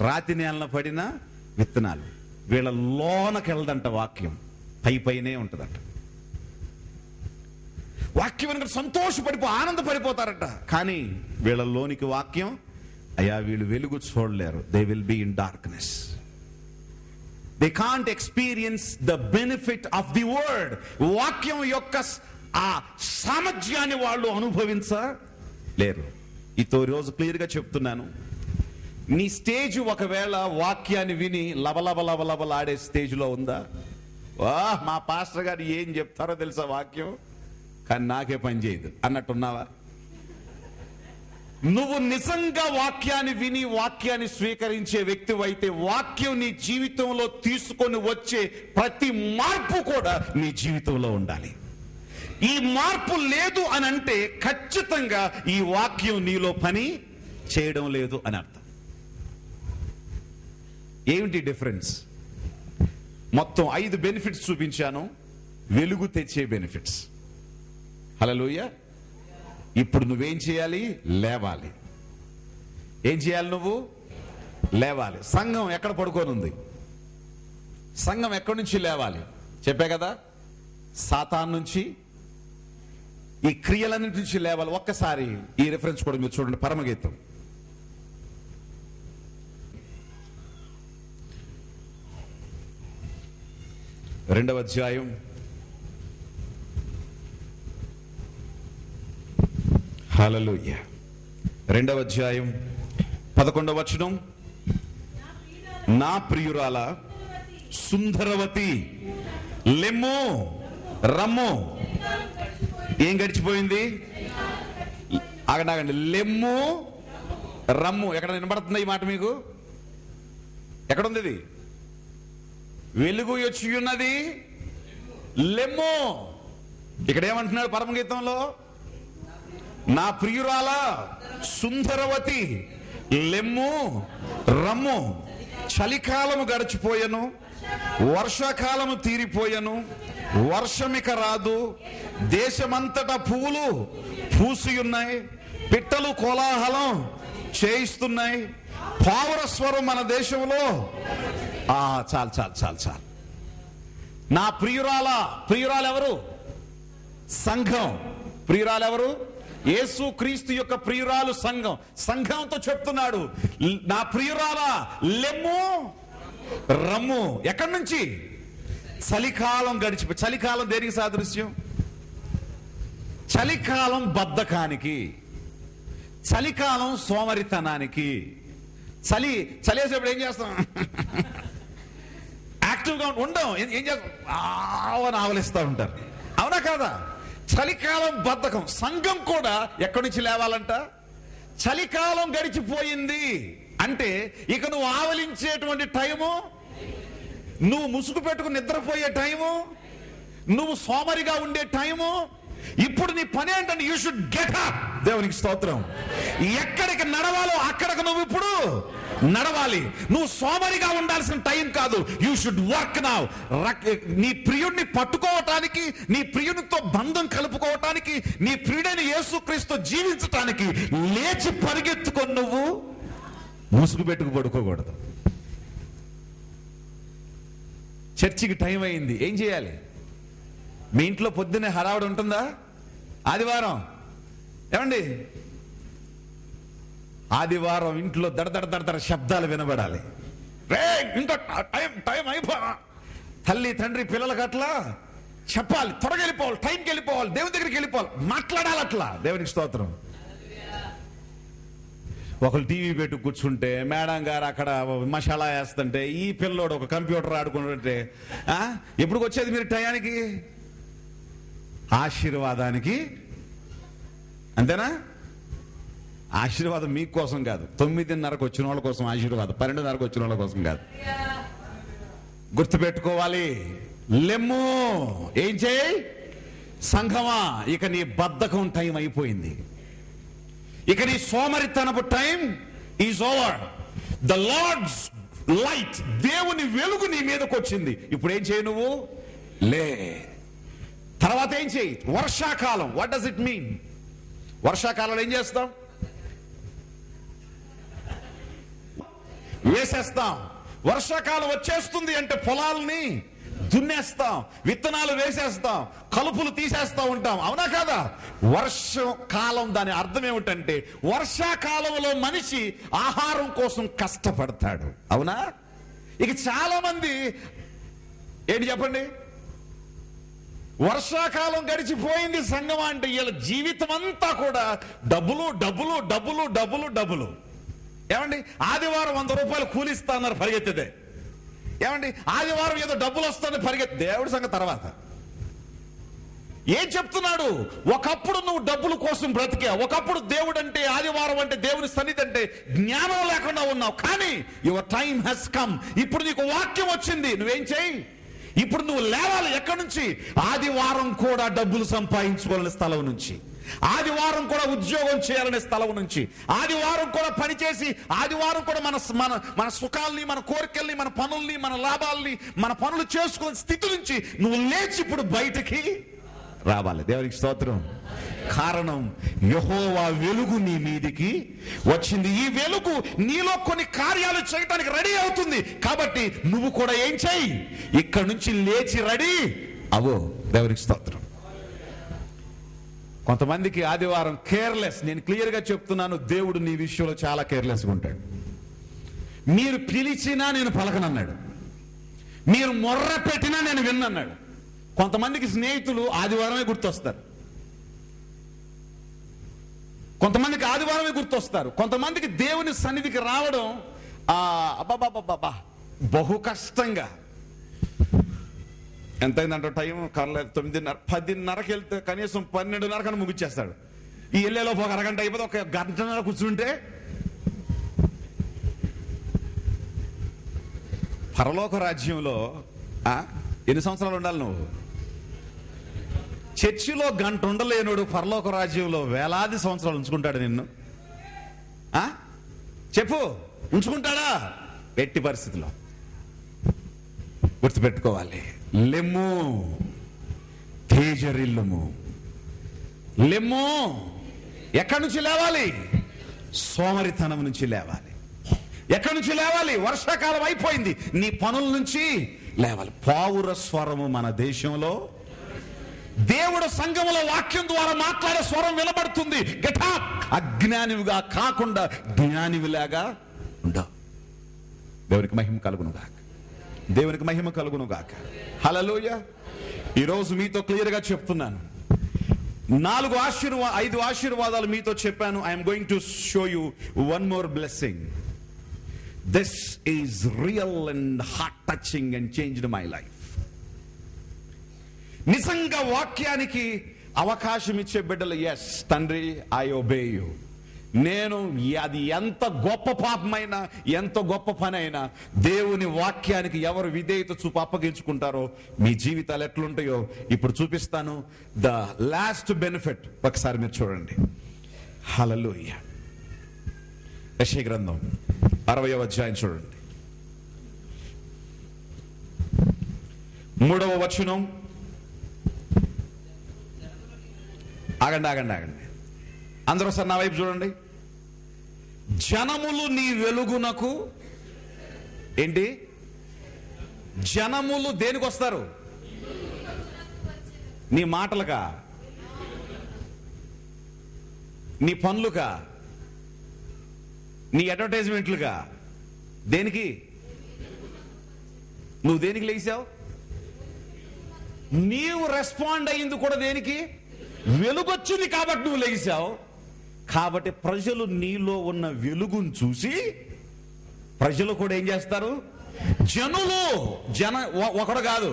రాతి నేలన పడిన విత్తనాలు. వీళ్ళ లోనకి వెళ్ళదంట వాక్యం, పైనే ఉంటుందంట. వాక్యం వెనక ఆనందపడిపోతారట. కానీ వీళ్ళలోనికి వాక్యం, అయ్యా వీళ్ళు వెలుగు చూడలేరు. They will be in darkness. They can't experience the benefit of the word. వాక్యం యొక్క ఆ సామర్థ్యాన్ని వాళ్ళు అనుభవించలేరు. ఇతో రోజు క్లియర్గా చెప్తున్నాను. నీ స్టేజ్ ఒకవేళ వాక్యాన్ని విని లబలబలాడే స్టేజ్లో ఉందా? మా పాస్టర్ గారు ఏం చెప్తారో తెలుసా వాక్యం, కానీ నాకే పని చేయదు అన్నట్టున్నావా? నువ్వు నిజంగా వాక్యాన్ని విని వాక్యాన్ని స్వీకరించే వ్యక్తివైతే వాక్యం నీ జీవితంలో తీసుకొని వచ్చే ప్రతి మార్పు కూడా నీ జీవితంలో ఉండాలి. ఈ మార్పు లేదు అని అంటే ఖచ్చితంగా ఈ వాక్యం నీలో పని చేయడం లేదు అని అర్థం. ఏమిటి డిఫరెన్స్? మొత్తం 5 బెనిఫిట్స్ చూపించాను, వెలుగు తెచ్చే బెనిఫిట్స్. హల్లెలూయా. ఇప్పుడు నువ్వేం చేయాలి? లేవాలి. ఏం చేయాలి? నువ్వు లేవాలి. సంఘం ఎక్కడ పడుకొని ఉంది? సంఘం ఎక్కడి నుంచి లేవాలి? చెప్పే కదా, సాతాను నుంచి, ఈ క్రియలన్నిటి నుంచి లేవాలి. ఒక్కసారి ఈ రిఫరెన్స్ కూడా మీరు చూడండి. పరమగీతం 2వ అధ్యాయం 2వ అధ్యాయం 11వ వచనం. నా ప్రియురాల సుందరవతి లెమ్ము రమ్ము. ఏం గడిచిపోయింది? ఆగండి. లెమ్ము రమ్ము. ఎక్కడ వినబడుతుంది ఈ మాట మీకు? ఎక్కడుంది ఇది? వెలుగు వచ్చి ఉన్నది, లెమ్ము. ఇక్కడ ఏమంటున్నాడు పరమగీతంలో? నా ప్రియురాల సుందరవతి లెమ్ము రమ్ము. చలికాలము గడిచిపోయెను, వర్షాకాలము తీరిపోయెను, వర్షమిక రాదు, దేశమంతటా పువ్వులు పూసి ఉన్నాయి, పిట్టలు కోలాహలం చేయిస్తున్నాయి, పావుర స్వరం మన దేశంలో. చాలు. నా ప్రియురాలు ఎవరు? సంఘం. ప్రియురాలు ఎవరు? యేసు క్రీస్తు యొక్క ప్రియురాలు సంఘం. సంఘంతో చెప్తున్నాడు, నా ప్రియురాల లెమ్ము రమ్ము. ఎక్కడి నుంచి? చలికాలం గడిచిపోయి. చలికాలం దేనికి సాదృశ్యం? చలికాలం బద్ధకానికి, చలికాలం సోమరితనానికి. చలేసేప్పుడు ఏం చేస్తాం? యాక్టివ్గా ఉండం. ఏం చేస్తాం? ఆవలిస్తూ ఉంటారు. అవునా కాదా? చలికాలం బద్ధకం. సంఘం కూడా ఎక్కడి నుంచి లేవాలంట? చలికాలం గడిచిపోయింది అంటే ఇక నువ్వు ఆవలించేటువంటి టైము, నువ్వు ముసుగు పెట్టుకుని నిద్రపోయే టైము, నువ్వు సోమరిగా ఉండే టైము, ఇప్పుడు నీ పని ఏంటంటే యూ షుడ్ గెట్ అప్. దేవునికి స్తోత్రం. ఎక్కడికి నడవాలో అక్కడికి నువ్వు ఇప్పుడు నడవాలి. నువ్వు సోమరిగా ఉండాల్సిన టైం కాదు. You should work now. నీ ప్రియుడిని పట్టుకోవటానికి, నీ ప్రియునితో బంధం కలుపుకోవటానికి, నీ ప్రియుడైన యేసుక్రీస్తు జీవించటానికి లేచి పరిగెత్తుకొని నువ్వు ముసుగు పెట్టుకు పడుకోకూడదు. చర్చికి టైం అయింది, ఏం చేయాలి? మీ ఇంట్లో పొద్దున్నే హడావుడి ఉంటుందా? ఆదివారం ఏమండి, ఆదివారం ఇంట్లో దడదడ శబ్దాలు వినబడాలి. రే ఇంకా టైం అయిపో. తల్లి తండ్రి పిల్లలకు అట్లా చెప్పాలి, త్వరగా వెళ్ళిపోవాలి, టైంకి వెళ్ళిపోవాలి, దేవుని దగ్గరికి వెళ్ళిపోవాలి, మాట్లాడాలి అట్లా. దేవునికి స్తోత్రం. ఒకళ్ళు టీవీ పెట్టు కూర్చుంటే, మేడం గారు అక్కడ మసాలా వేస్తుంటే, ఈ పిల్లోడు ఒక కంప్యూటర్ ఆడుకుంటుంటే, ఎప్పుడు వచ్చేది మీరు టయానికి? ఆశీర్వాదానికి. అంతేనా? ఆశీర్వాదం మీకోసం కాదు, 9:30కు వచ్చిన వాళ్ళ కోసం ఆశీర్వాదం, 12:30కు వచ్చిన వాళ్ళ కోసం కాదు. గుర్తుపెట్టుకోవాలి. లెమ్ము. ఏం చేయి సంఘమా, ఇక నీ బద్ధకం టైం అయిపోయింది. ఇక నీ సోమరితనపు time is over. The lord's light, దేవుని వెలుగు నీ మీదకి వచ్చింది. ఇప్పుడు ఏం చేయి నువ్వు? లే. తర్వాత ఏం చేయి? వర్షాకాలం. What does it mean? వర్షాకాలంలో ఏం చేస్తాం? వేసేస్తాం. వర్షాకాలం వచ్చేస్తుంది అంటే పొలాలని దున్నేస్తాం, విత్తనాలు వేసేస్తాం, కలుపులు తీసేస్తా ఉంటాం. అవునా కాదా? వర్షకాలం దాని అర్థం ఏమిటంటే, వర్షాకాలంలో మనిషి ఆహారం కోసం కష్టపడతాడు. అవునా? ఇక చాలా మంది ఏంటి చెప్పండి, వర్షాకాలం గడిచిపోయింది సంగమా అంటే వీళ్ళ జీవితం అంతా కూడా డబ్బులు డబ్బులు డబ్బులు డబ్బులు డబ్బులు. ఏమండి, ఆదివారం 100 రూపాయలు కూలిస్తా అన్నారు, పరిగెత్తిదే. ఏమండి, ఆదివారం ఏదో డబ్బులు వస్తాయని పరిగెత్తి. దేవుడి సంగతి తర్వాత. ఏం చెప్తున్నాడు? ఒకప్పుడు నువ్వు డబ్బుల కోసం బ్రతికా, ఒకప్పుడు దేవుడు అంటే, ఆదివారం అంటే, దేవుని సన్నిధి అంటే జ్ఞానం లేకుండా ఉన్నావు. కానీ యువర్ టైం హెస్ కమ్. ఇప్పుడు నీకు వాక్యం వచ్చింది, నువ్వేం చేయి? ఇప్పుడు నువ్వు లేవాలి. ఎక్కడి నుంచి? ఆదివారం కూడా డబ్బులు సంపాదించుకోవాలనే స్థలం నుంచి, ఆదివారం కూడా ఉద్యోగం చేయాలనే స్థలం నుంచి, ఆదివారం కూడా పనిచేసి, ఆదివారం కూడా మన సుఖాల్ని, మన కోరికల్ని, మన పనుల్ని, మన లాభాలని, మన పనులు చేసుకునే స్థితి నుంచి నువ్వు లేచి ఇప్పుడు బయటికి రావాలి. దేవునికి స్తోత్రం. కారణం, యెహోవా వెలుగు నీ మీదికి వచ్చింది. ఈ వెలుగు నీలో కొన్ని కార్యాలు చేయడానికి రెడీ అవుతుంది. కాబట్టి నువ్వు కూడా ఏం చేయి? ఇక్కడి నుంచి లేచి రెడీ అవో. దేవునికి స్తోత్రం. కొంతమందికి ఆదివారం కేర్లెస్. నేను క్లియర్గా చెప్తున్నాను, దేవుడు నీ విషయంలో చాలా కేర్లెస్గా ఉంటాడు. మీరు పిలిచినా నేను పలకనన్నాడు, మీరు మొర్ర పెట్టినా నేను విన్నన్నాడు. కొంతమందికి స్నేహితులు ఆదివారమే గుర్తొస్తారు, కొంతమందికి ఆదివారమే గుర్తొస్తారు, కొంతమందికి దేవుని సన్నిధికి రావడం అబ్బాబాబాబా బహు కష్టంగా. ఎంతైందంటే టైం కర్లేదు 9:30, 10:30కి వెళ్తే కనీసం 12:30 ముగిచ్చేస్తాడు. ఈ వెళ్ళేలోపు ఒక అరగంట అయిపోతే ఒక గంటన్నర కూర్చుంటే పరలోక రాజ్యంలో ఎన్ని సంవత్సరాలు ఉండాలి నువ్వు? చర్చిలో గంట ఉండలేనుడు పరలోక రాజ్యంలో వేలాది సంవత్సరాలు ఉంచుకుంటాడు నిన్ను. చెప్పు, ఉంచుకుంటాడా? ఎట్టి పరిస్థితిలో. గుర్తుపెట్టుకోవాలి. లెమ్ము, తేజరిల్లుము. లెమ్ము. ఎక్కడి నుంచి లేవాలి? సోమరితనం నుంచి లేవాలి. ఎక్కడి నుంచి లేవాలి? వర్షాకాలం అయిపోయింది, నీ పనుల నుంచి లేవాలి. పావుర స్వరము మన దేశంలో, దేవుడు సంఘములో వాక్యం ద్వారా మాట్లాడే స్వరం వినబడుతుంది. Get up. అజ్ఞానివిగా కాకుండా జ్ఞానివిలాగా ఉండవు. దేవునికి మహిమ కలుగును గాక. దేవునికి మహిమ కలుగును గాక. హల్లెలూయా. ఈరోజు మీతో క్లియర్గా చెప్తున్నాను. 5 ఆశీర్వాదాలు మీతో చెప్పాను. I'm going to show you one more blessing. This is real and heart touching and changed my life. నిజంగా వాక్యానికి అవకాశం ఇచ్చే బిడ్డలు, ఎస్ తండ్రి ఐ ఒబే యు. నేను అది ఎంత గొప్ప పాపమైనా ఎంత గొప్ప పని అయినా దేవుని వాక్యానికి ఎవరు విధేయత చూపు అప్పగించుకుంటారో మీ జీవితాలు ఎట్లుంటాయో ఇప్పుడు చూపిస్తాను. ద లాస్ట్ బెనిఫిట్ ఒకసారి మీరు చూడండి. హల్లెలూయా. యెషయా గ్రంథం 60వ అధ్యాయం చూడండి, 3వ వచనం. ఆగండి అందరూ సార్ నా వైపు చూడండి. జనములు నీ వెలుగునకు, ఏంటి జనములు దేనికి వస్తారు? నీ మాటలుగా, నీ పనులుగా, నీ అడ్వర్టైజ్మెంట్లుగా, దేనికి? నువ్వు దేనికి లేచావు? నీవు రెస్పాండ్ అయ్యింది కూడా దేనికి? వెలుగొచ్చింది కాబట్టి నువ్వు లేచావు. కాబట్టి ప్రజలు నీలో ఉన్న వెలుగును చూసి ప్రజలు కూడా ఏం చేస్తారు? జనులు, ఒకడు కాదు,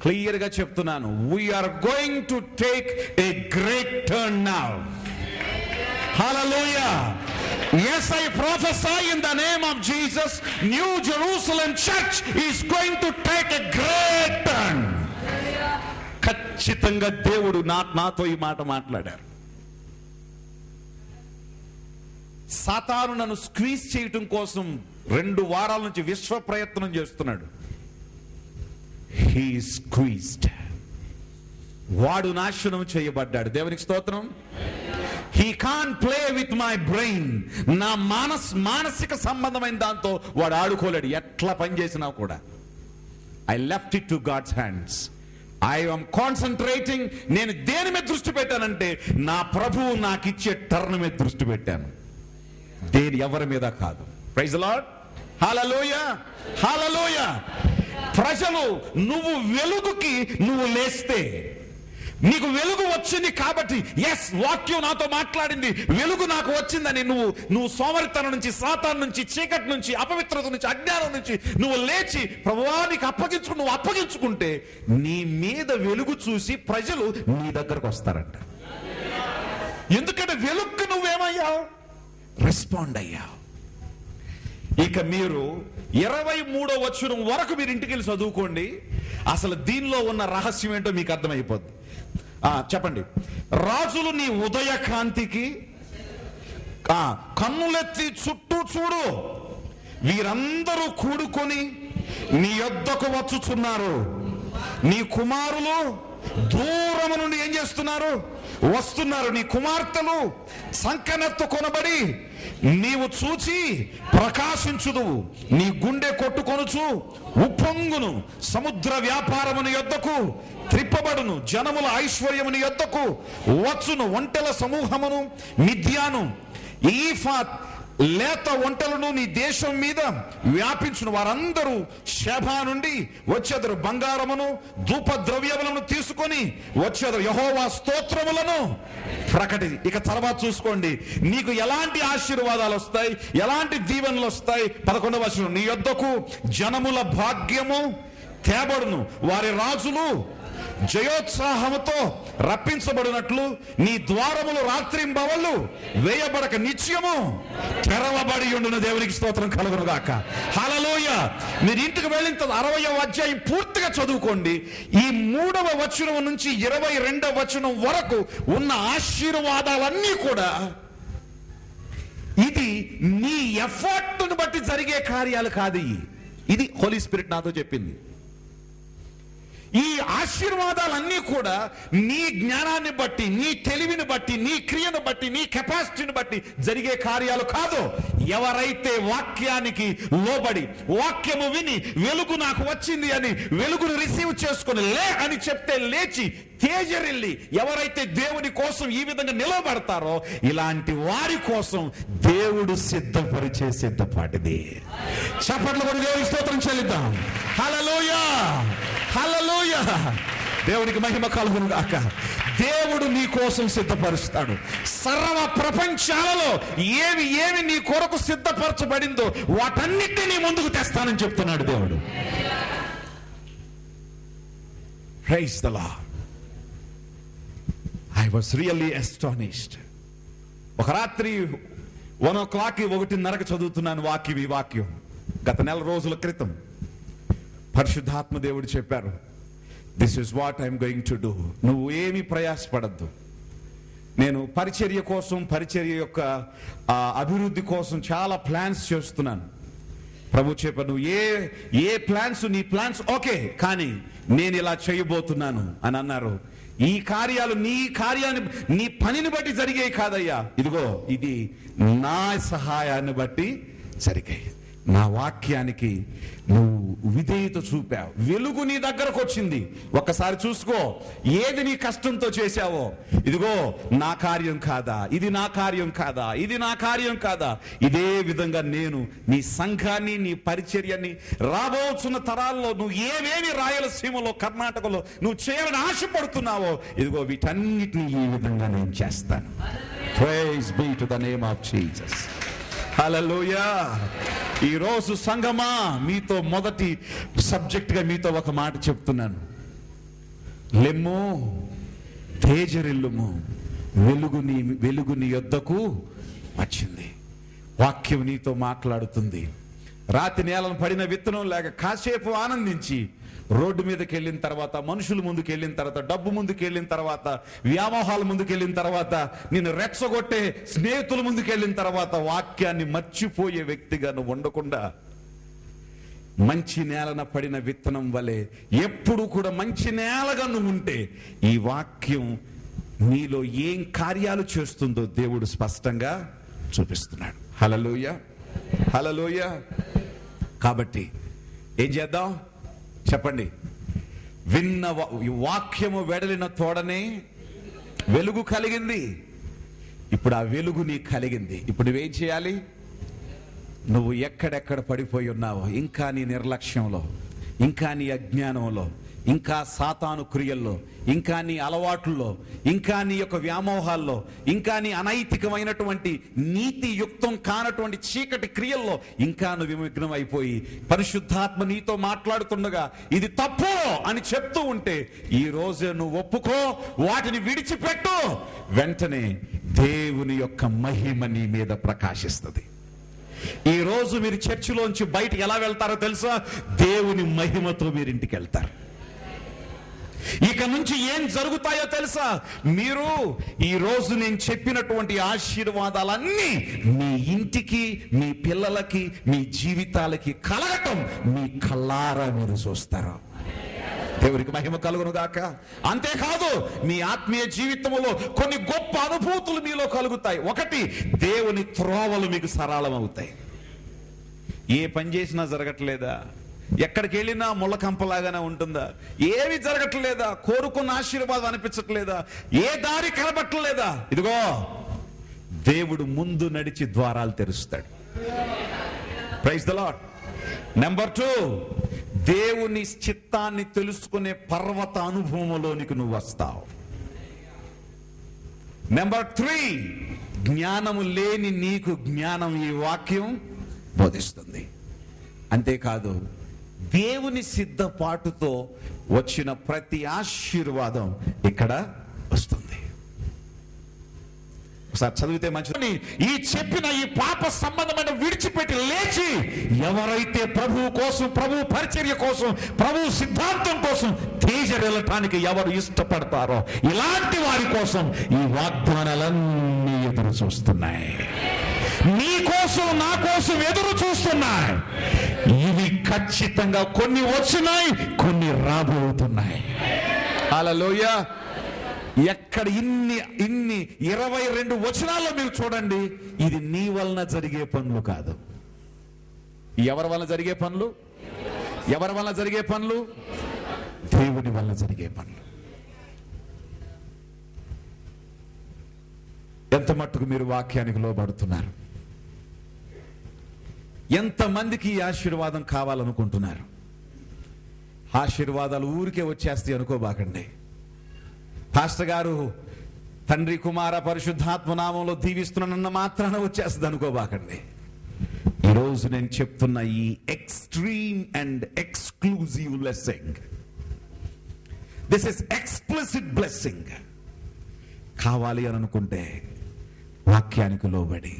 క్లియర్ గా చెప్తున్నాను, we are going to take a great turn now. Hallelujah. Yes, I prophesy in the name of Jesus, New Jerusalem Church is going to take a great turn. ఖచ్చితంగా దేవుడు నాతో ఈ మాట మాట్లాడారు. సాతాను నన్ను స్క్వీజ్ చేయటం కోసం 2 వారాల నుంచి విశ్వ ప్రయత్నం చేస్తున్నాడు. He squeezed. వాడు నాశనం చేయబడ్డాడు. దేవునికి స్తోత్రం. He can't play with my brain. నా మానసిక సంబంధమైన దాంతో వాడు ఆడుకోలేడు. ఎట్లా పనిచేసినా కూడా I left it to God's hands. I am concentrating. నేను దేని మీద దృష్టి పెట్టానంటే నా ప్రభువు నాకు ఇచ్చే టర్న్ మీద దృష్టి పెట్టాను, దేని ఎవరి మీద కాదు. Praise the lord. Hallelujah, hallelujah. ప్రజలు నువ్వు వెలుగుకి నువ్వు లేస్తే, నీకు వెలుగు వచ్చింది కాబట్టి, ఎస్ వాక్యం నాతో మాట్లాడింది, వెలుగు నాకు వచ్చిందని నువ్వు సోమరితనం నుంచి, సాతాను నుంచి, చీకటి నుంచి, అపవిత్రత నుంచి, అజ్ఞానం నుంచి నువ్వు లేచి ప్రభువా నీకు నువ్వు అప్పగించుకుంటే నీ మీద వెలుగు చూసి ప్రజలు నీ దగ్గరకు వస్తారంట. ఎందుకంటే వెలుగుకు నువ్వేమయ్యావు? రెస్పాండ్ అయ్యావు. ఇక మీరు 23వ వచనం వరకు మీరు ఇంటికి వెళ్ళి చదువుకోండి. అసలు దీనిలో ఉన్న రహస్యం ఏంటో మీకు అర్థమైపోద్ది. చెప్పండి. రాజులు నీ ఉదయ కాంతికి కన్నులెత్తి చుట్టూ చూడు, వీరందరూ కూడుకొని నీ యొద్దకు వచ్చుచున్నారు. నీ కుమారులు దూరము నుండి ఏం చేస్తున్నారు? వస్తున్నారు. నీ కుమార్తెలు సంకనెత్తు కొనబడి నీవు చూచి ప్రకాశించుదువు. నీ గుండె కొట్టుకొనుచు ఉప్పొంగును. సముద్ర వ్యాపారముని యొద్దకు త్రిప్పబడును. జనముల ఐశ్వర్యముని యొద్దకు వచ్చును. ఒంటెల సమూహమును మిద్యాను ఈఫాత్ లేత ఒంటలను నీ దేశం మీద వ్యాపించును. వారందరూ షేబా నుండి వచ్చేదరు. బంగారమును ధూప ద్రవ్యములను తీసుకొని వచ్చేదరు. యెహోవా స్తోత్రములను ప్రకటి. ఇక తర్వాత చూసుకోండి, నీకు ఎలాంటి ఆశీర్వాదాలు వస్తాయి, ఎలాంటి దీవెనలు వస్తాయి. 11వ వచనం, నీ యొద్దకు జనముల భాగ్యము తేబడును. వారి రాజులు జయోత్సాహముతో రప్పించబడినట్లు నీ ద్వారములు రాత్రింబవళ్ళు వేయబడక నిత్యము తెరవబడి ఉండును. దేవునికి స్తోత్రం కలుగును గాక. హల్లెలూయా. మీరు ఇంటికి వెళ్ళిన 60వ అధ్యాయం పూర్తిగా చదువుకోండి. ఈ 3వ వచనం నుంచి 22వ వచనం వరకు ఉన్న ఆశీర్వాదాలన్నీ కూడా ఇది నీ ఎఫర్ట్ను బట్టి జరిగే కార్యాలు కాదు. ఇది హోలీ స్పిరిట్ నాతో చెప్పింది. ఈ ఆశీర్వాదాలన్నీ కూడా నీ జ్ఞానాన్ని బట్టి, నీ తెలివిని బట్టి, నీ క్రియను బట్టి, నీ కెపాసిటీని బట్టి జరిగే కార్యాలు కాదు. ఎవరైతే వాక్యానికి లోబడి, వాక్యము విని వెలుగు నాకు వచ్చింది అని వెలుగును రిసీవ్ చేసుకుని లే అని చెప్తే లేచి తేజరిల్లి ఎవరైతే దేవుని కోసం ఈ విధంగా నిలబడతారో ఇలాంటి వారి కోసం దేవుడు సిద్ధపాటిది. చప్పట్లు కొట్టి దేవునికి స్తోత్రం చెల్లిద్దాం. హల్లెలూయా, హల్లెలూయా. దేవునికి మహిమ కలుగును గాక. దేవుడు నీ కోసం సిద్ధపరుస్తాడు. సర్వ ప్రపంచాలలో ఏవి నీ కొరకు సిద్ధపరచబడిందో వాటన్నిటినీ ముందుకు తెస్తానని చెప్తున్నాడు దేవుడు. Praise the Lord. I was really astonished. ఒక రాత్రి 1 o'clock 1:30 చదువుతున్నాను ఈ వాక్యం గత నెల రోజుల క్రితం. పరిశుద్ధాత్మ దేవుడు చెప్పారు, this is what I'm going to do. నువ్వు ఏమీ ప్రయాసపడద్దు. నేను పరిచర్య కోసం, పరిచర్య యొక్క అభివృద్ధి కోసం చాలా ప్లాన్స్ చేస్తున్నాను. ప్రభు చెప్పారు, నువ్వు ఏ ప్లాన్స్, నీ ప్లాన్స్ ఓకే, కానీ నేను ఇలా చేయబోతున్నాను అని అన్నారు. ఈ కార్యాలు నీ పనిని బట్టి జరిగాయి కాదయ్యా, ఇదిగో ఇది నా సహాయాన్ని బట్టి జరిగాయి. నా వాక్యానికి నువ్వు విధేయత చూపావు, వెలుగు నీ దగ్గరకు వచ్చింది. ఒక్కసారి చూసుకో, ఏది నీ కష్టంతో చేశావో, ఇదిగో నా కార్యం కాదా, ఇది నా కార్యం కాదా, ఇది నా కార్యం కాదా. ఇదే విధంగా నేను నీ సంఘాన్ని, నీ పరిచర్యని, రాబోతున్న తరాల్లో నువ్వు ఏమేమి రాయలసీమలో, కర్ణాటకలో నువ్వు చేయాలని ఆశపడుతున్నావో, ఇదిగో వీటన్నిటిని ఈ విధంగా నేను చేస్తాను. Praise be to the name of Jesus. Hallelujah. ఈ రోజు సంగమా, మీతో మొదటి సబ్జెక్ట్ గా మీతో ఒక మాట చెప్తున్నాను. లెమ్ము, తేజరిల్లుము, వెలుగు నీ యొద్దకు వచ్చింది. వాక్యం నీతో మాట్లాడుతుంది. రాతి నేలను పడిన విత్తనం లేక కాసేపు ఆనందించి రోడ్డు మీదకి వెళ్ళిన తర్వాత, మనుషులు ముందుకు వెళ్ళిన తర్వాత, డబ్బు ముందుకు వెళ్ళిన తర్వాత, వ్యామోహాల ముందుకు వెళ్ళిన తర్వాత, నిన్ను రెచ్చగొట్టే స్నేహితుల ముందుకు వెళ్ళిన తర్వాత, వాక్యాన్ని మర్చిపోయే వ్యక్తిగా నువ్వు ఉండకుండా, మంచి నేలన పడిన విత్తనం వలె ఎప్పుడు కూడా మంచి నేలగా నువ్వు ఉంటే, ఈ వాక్యం నీలో ఏం కార్యాలు చేస్తుందో దేవుడు స్పష్టంగా చూపిస్తున్నాడు. హల్లెలూయా, హల్లెలూయా. కాబట్టి ఏం చేద్దాం చెప్పండి. విన్న వాక్యము వెడలిన తోడనే వెలుగు కలిగింది. ఇప్పుడు ఆ వెలుగు నీకు కలిగింది. ఇప్పుడు నువ్వేం చేయాలి? నువ్వు ఎక్కడెక్కడ పడిపోయి ఉన్నావో, ఇంకా నీ నిర్లక్ష్యంలో, ఇంకా నీ అజ్ఞానంలో, ఇంకా సాతాను క్రియల్లో, ఇంకా నీ అలవాట్లలో, ఇంకా నీ యొక్క వ్యామోహాల్లో, ఇంకా నీ అనైతికమైనటువంటి నీతియుక్తం కానటువంటి చీకటి క్రియల్లో ఇంకా నువ్వు విమగ్నం అయిపోయి, పరిశుద్ధాత్మ నీతో మాట్లాడుతుండగా ఇది తప్పు అని చెప్తూ ఉంటే, ఈ రోజు నువ్వు ఒప్పుకో, వాటిని విడిచిపెట్టు. వెంటనే దేవుని యొక్క మహిమ నీ మీద ప్రకాశిస్తుంది. ఈ రోజు మీరు చర్చిలోంచి బయటికి ఎలా వెళ్తారో తెలుసా? దేవుని మహిమతో మీరు ఇంటికి వెళ్తారు. ఇక నుంచి ఏం జరుగుతాయో తెలుసా? మీరు ఈ రోజు నేను చెప్పినటువంటి ఆశీర్వాదాలన్నీ మీ ఇంటికి, మీ పిల్లలకి, మీ జీవితాలకి కలగటం మీ కళ్ళారా మీరు చూస్తారు. దేవునికి మహిమ కలుగును గాక. అంతేకాదు, మీ ఆత్మీయ జీవితంలో కొన్ని గొప్ప అనుభూతులు మీలో కలుగుతాయి. ఒకటి, దేవుని త్రోవలు మీకు సరళమవుతాయి. ఏ పని చేసినా జరగట్లేదా? ఎక్కడికి వెళ్ళినా ముళ్ళ కంపలాగానే ఉంటుందా? ఏమి జరగట్లేదా? కోరుకున్న ఆశీర్వాదం అనిపించట్లేదా? ఏ దారి కనబట్టలేదా? ఇదిగో దేవుడు ముందు నడిచి ద్వారాలు తెరుస్తాడు. Praise the lord. నెంబర్ 2, దేవుని చిత్తాన్ని తెలుసుకునే పర్వత అనుభవంలోనికి నువ్వు వస్తావు. నెంబర్ 3, జ్ఞానము లేని నీకు జ్ఞానం ఈ వాక్యం బోధిస్తుంది. అంతేకాదు, దేవుని సిద్ధపాటుతో వచ్చిన ప్రతి ఆశీర్వాదం ఇక్కడ వస్తుంది. ఒకసారి చదివితే మంచిది. ఈ చెప్పిన ఈ పాప సంబంధమైన విడిచిపెట్టి లేచి, ఎవరైతే ప్రభువు కోసం, ప్రభు పరిచర్య కోసం, ప్రభు సిద్ధాంతం కోసం తేజరెళ్ళటానికి ఎవరు ఇష్టపడతారో, ఇలాంటి వారి కోసం ఈ వాగ్దానాలన్నీ ఎదురు చూస్తున్నాయి. నీ కోసం, నా కోసం ఎదురు చూస్తున్నాయి. ఇవి ఖచ్చితంగా కొన్ని వచ్చినాయి, కొన్ని రాబోతున్నాయి. హల్లెలూయా. ఎక్కడ ఇన్ని 22 వచనాల్లో మీరు చూడండి, ఇది నీ వలన జరిగే పనులు కాదు. ఎవరి వలన జరిగే పనులు? ఎవరి వలన జరిగే పనులు? దేవుని వలన జరిగే పనులు. ఎంత మట్టుకు మీరు వాక్యానికి లోబడుతున్నారు? ఎంతమందికి ఈ ఆశీర్వాదం కావాలనుకుంటున్నారు? ఆశీర్వాదాలు ఊరికే వచ్చేస్తాయి అనుకోబాకండి. పాస్టర్ గారు తండ్రి, కుమార, పరిశుద్ధాత్మ నామంలో దీవిస్తున్నానన్న మాత్రాన వచ్చేస్తుంది అనుకోబాకండి. ఈరోజు నేను చెప్తున్న ఈ extreme and exclusive blessing, this is explicit blessing. కావాలి అని అనుకుంటే వాక్యానికి లోబడి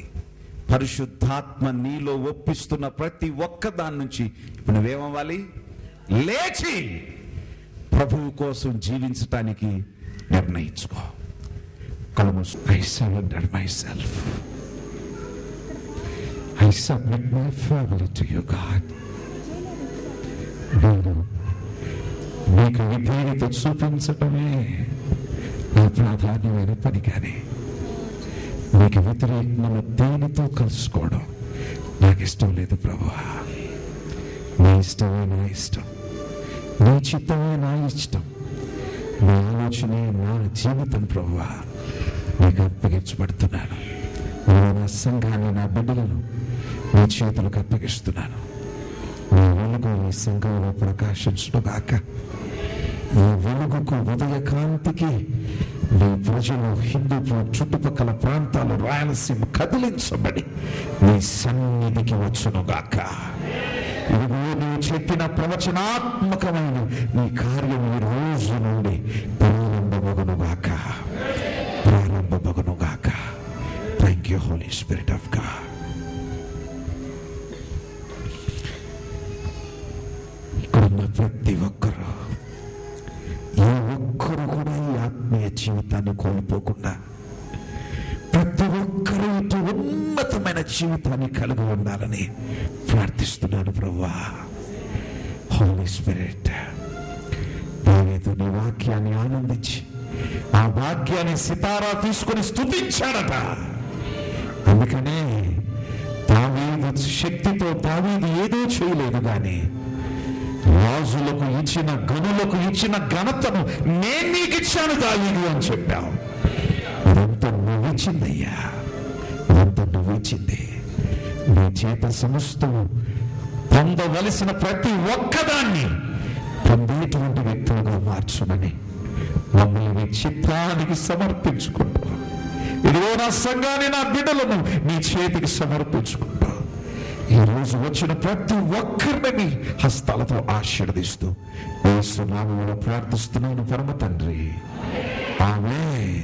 పరిశుద్ధాత్మ నీలో ఒప్పిస్తున్న ప్రతి ఒక్క దాని నుంచి ఇప్పుడు నువ్వేమవ్వాలి? లేచి ప్రభువు కోసం జీవించటానికి నిర్ణయించుకో. I surrender myself. I submit my family to you, God. నేను నీకు విధేయత చూపించటమే నా ప్రాధాన్యమైన పని, కానీ నీకు వ్యతిరేకమైన దేనితో కలుసుకోవడం నాకు ఇష్టం లేదు ప్రభువా. నీ ఇష్టమే నా ఇష్టం, నీ చిత్తమే నా ఇష్టం, నీ ఆలోచనే నా జీవితం ప్రభువా. నీకు అప్పగించబడుతున్నాను. నా సంఘాన్ని, నా బిడ్డలను నీ చేతులకు అప్పగిస్తున్నాను. నీ వెలుగు ఈ సంఘంలో ప్రకాశించుగాక. ఈ వెలుగుకు, ఉదయకాంతికి నీ ప్రజలు, హిందూపురం చుట్టుపక్కల ప్రాంతాలు, రాయలసీమ కదిలించబడి నీ సన్నిధికి వచ్చునుగాక. ఇదిగో నువ్వు చెప్పిన ప్రవచనాత్మకమైన నీ కార్యం ఈ రోజు నుండి ప్రారంభమగునుగాక. Thank you holy spirit of God. ఇక్కడున్న ప్రతి ఒక్కరూ, ఏ ఒక్కరు కూడా ఈ ఆత్మీయ జీవితాన్ని కోల్పోకుండా ప్రతి ఒక్కరూ ఇటు ఉన్నతమైన జీవితాన్ని కలిగి ఉండాలని ప్రార్థిస్తున్నాను ప్రభువా. హోలీ స్పిరిట్, దావీదు నీ వాక్యాన్ని ఆనందించి ఆ వాక్యాన్ని సితారా తీసుకుని స్తుతించాడట. అందుకనే దావీదు శక్తితో దావీదు ఏదో చేయలేదు, కానీ రాజులకు ఇచ్చిన, గనులకు ఇచ్చిన ఘనతను నేను నీకు ఇచ్చాను దావీదు అని చెప్పావు. ఇదంతా నువ్విచ్చిందయ్యా, ఇదంతా నువ్విచ్చింది. నీ చేత సమస్తం పొందవలసిన ప్రతి ఒక్కదాన్ని పొందేటువంటి వ్యక్తులుగా మార్చమని మమ్మల్ని నీ చిత్తానికి సమర్పించుకుంటా. ఇదిగో నా సంఘాన్ని, నా బిడ్డలను నీ చేతికి సమర్పించుకుంటా. ఈ రోజు వచ్చిన ప్రతి ఒక్కరిని మీ హస్తాలతో ఆశీర్వదిస్తూ యేసు నామములో ప్రార్థిస్తున్నాను పరమ తండ్రి. ఆమేన్.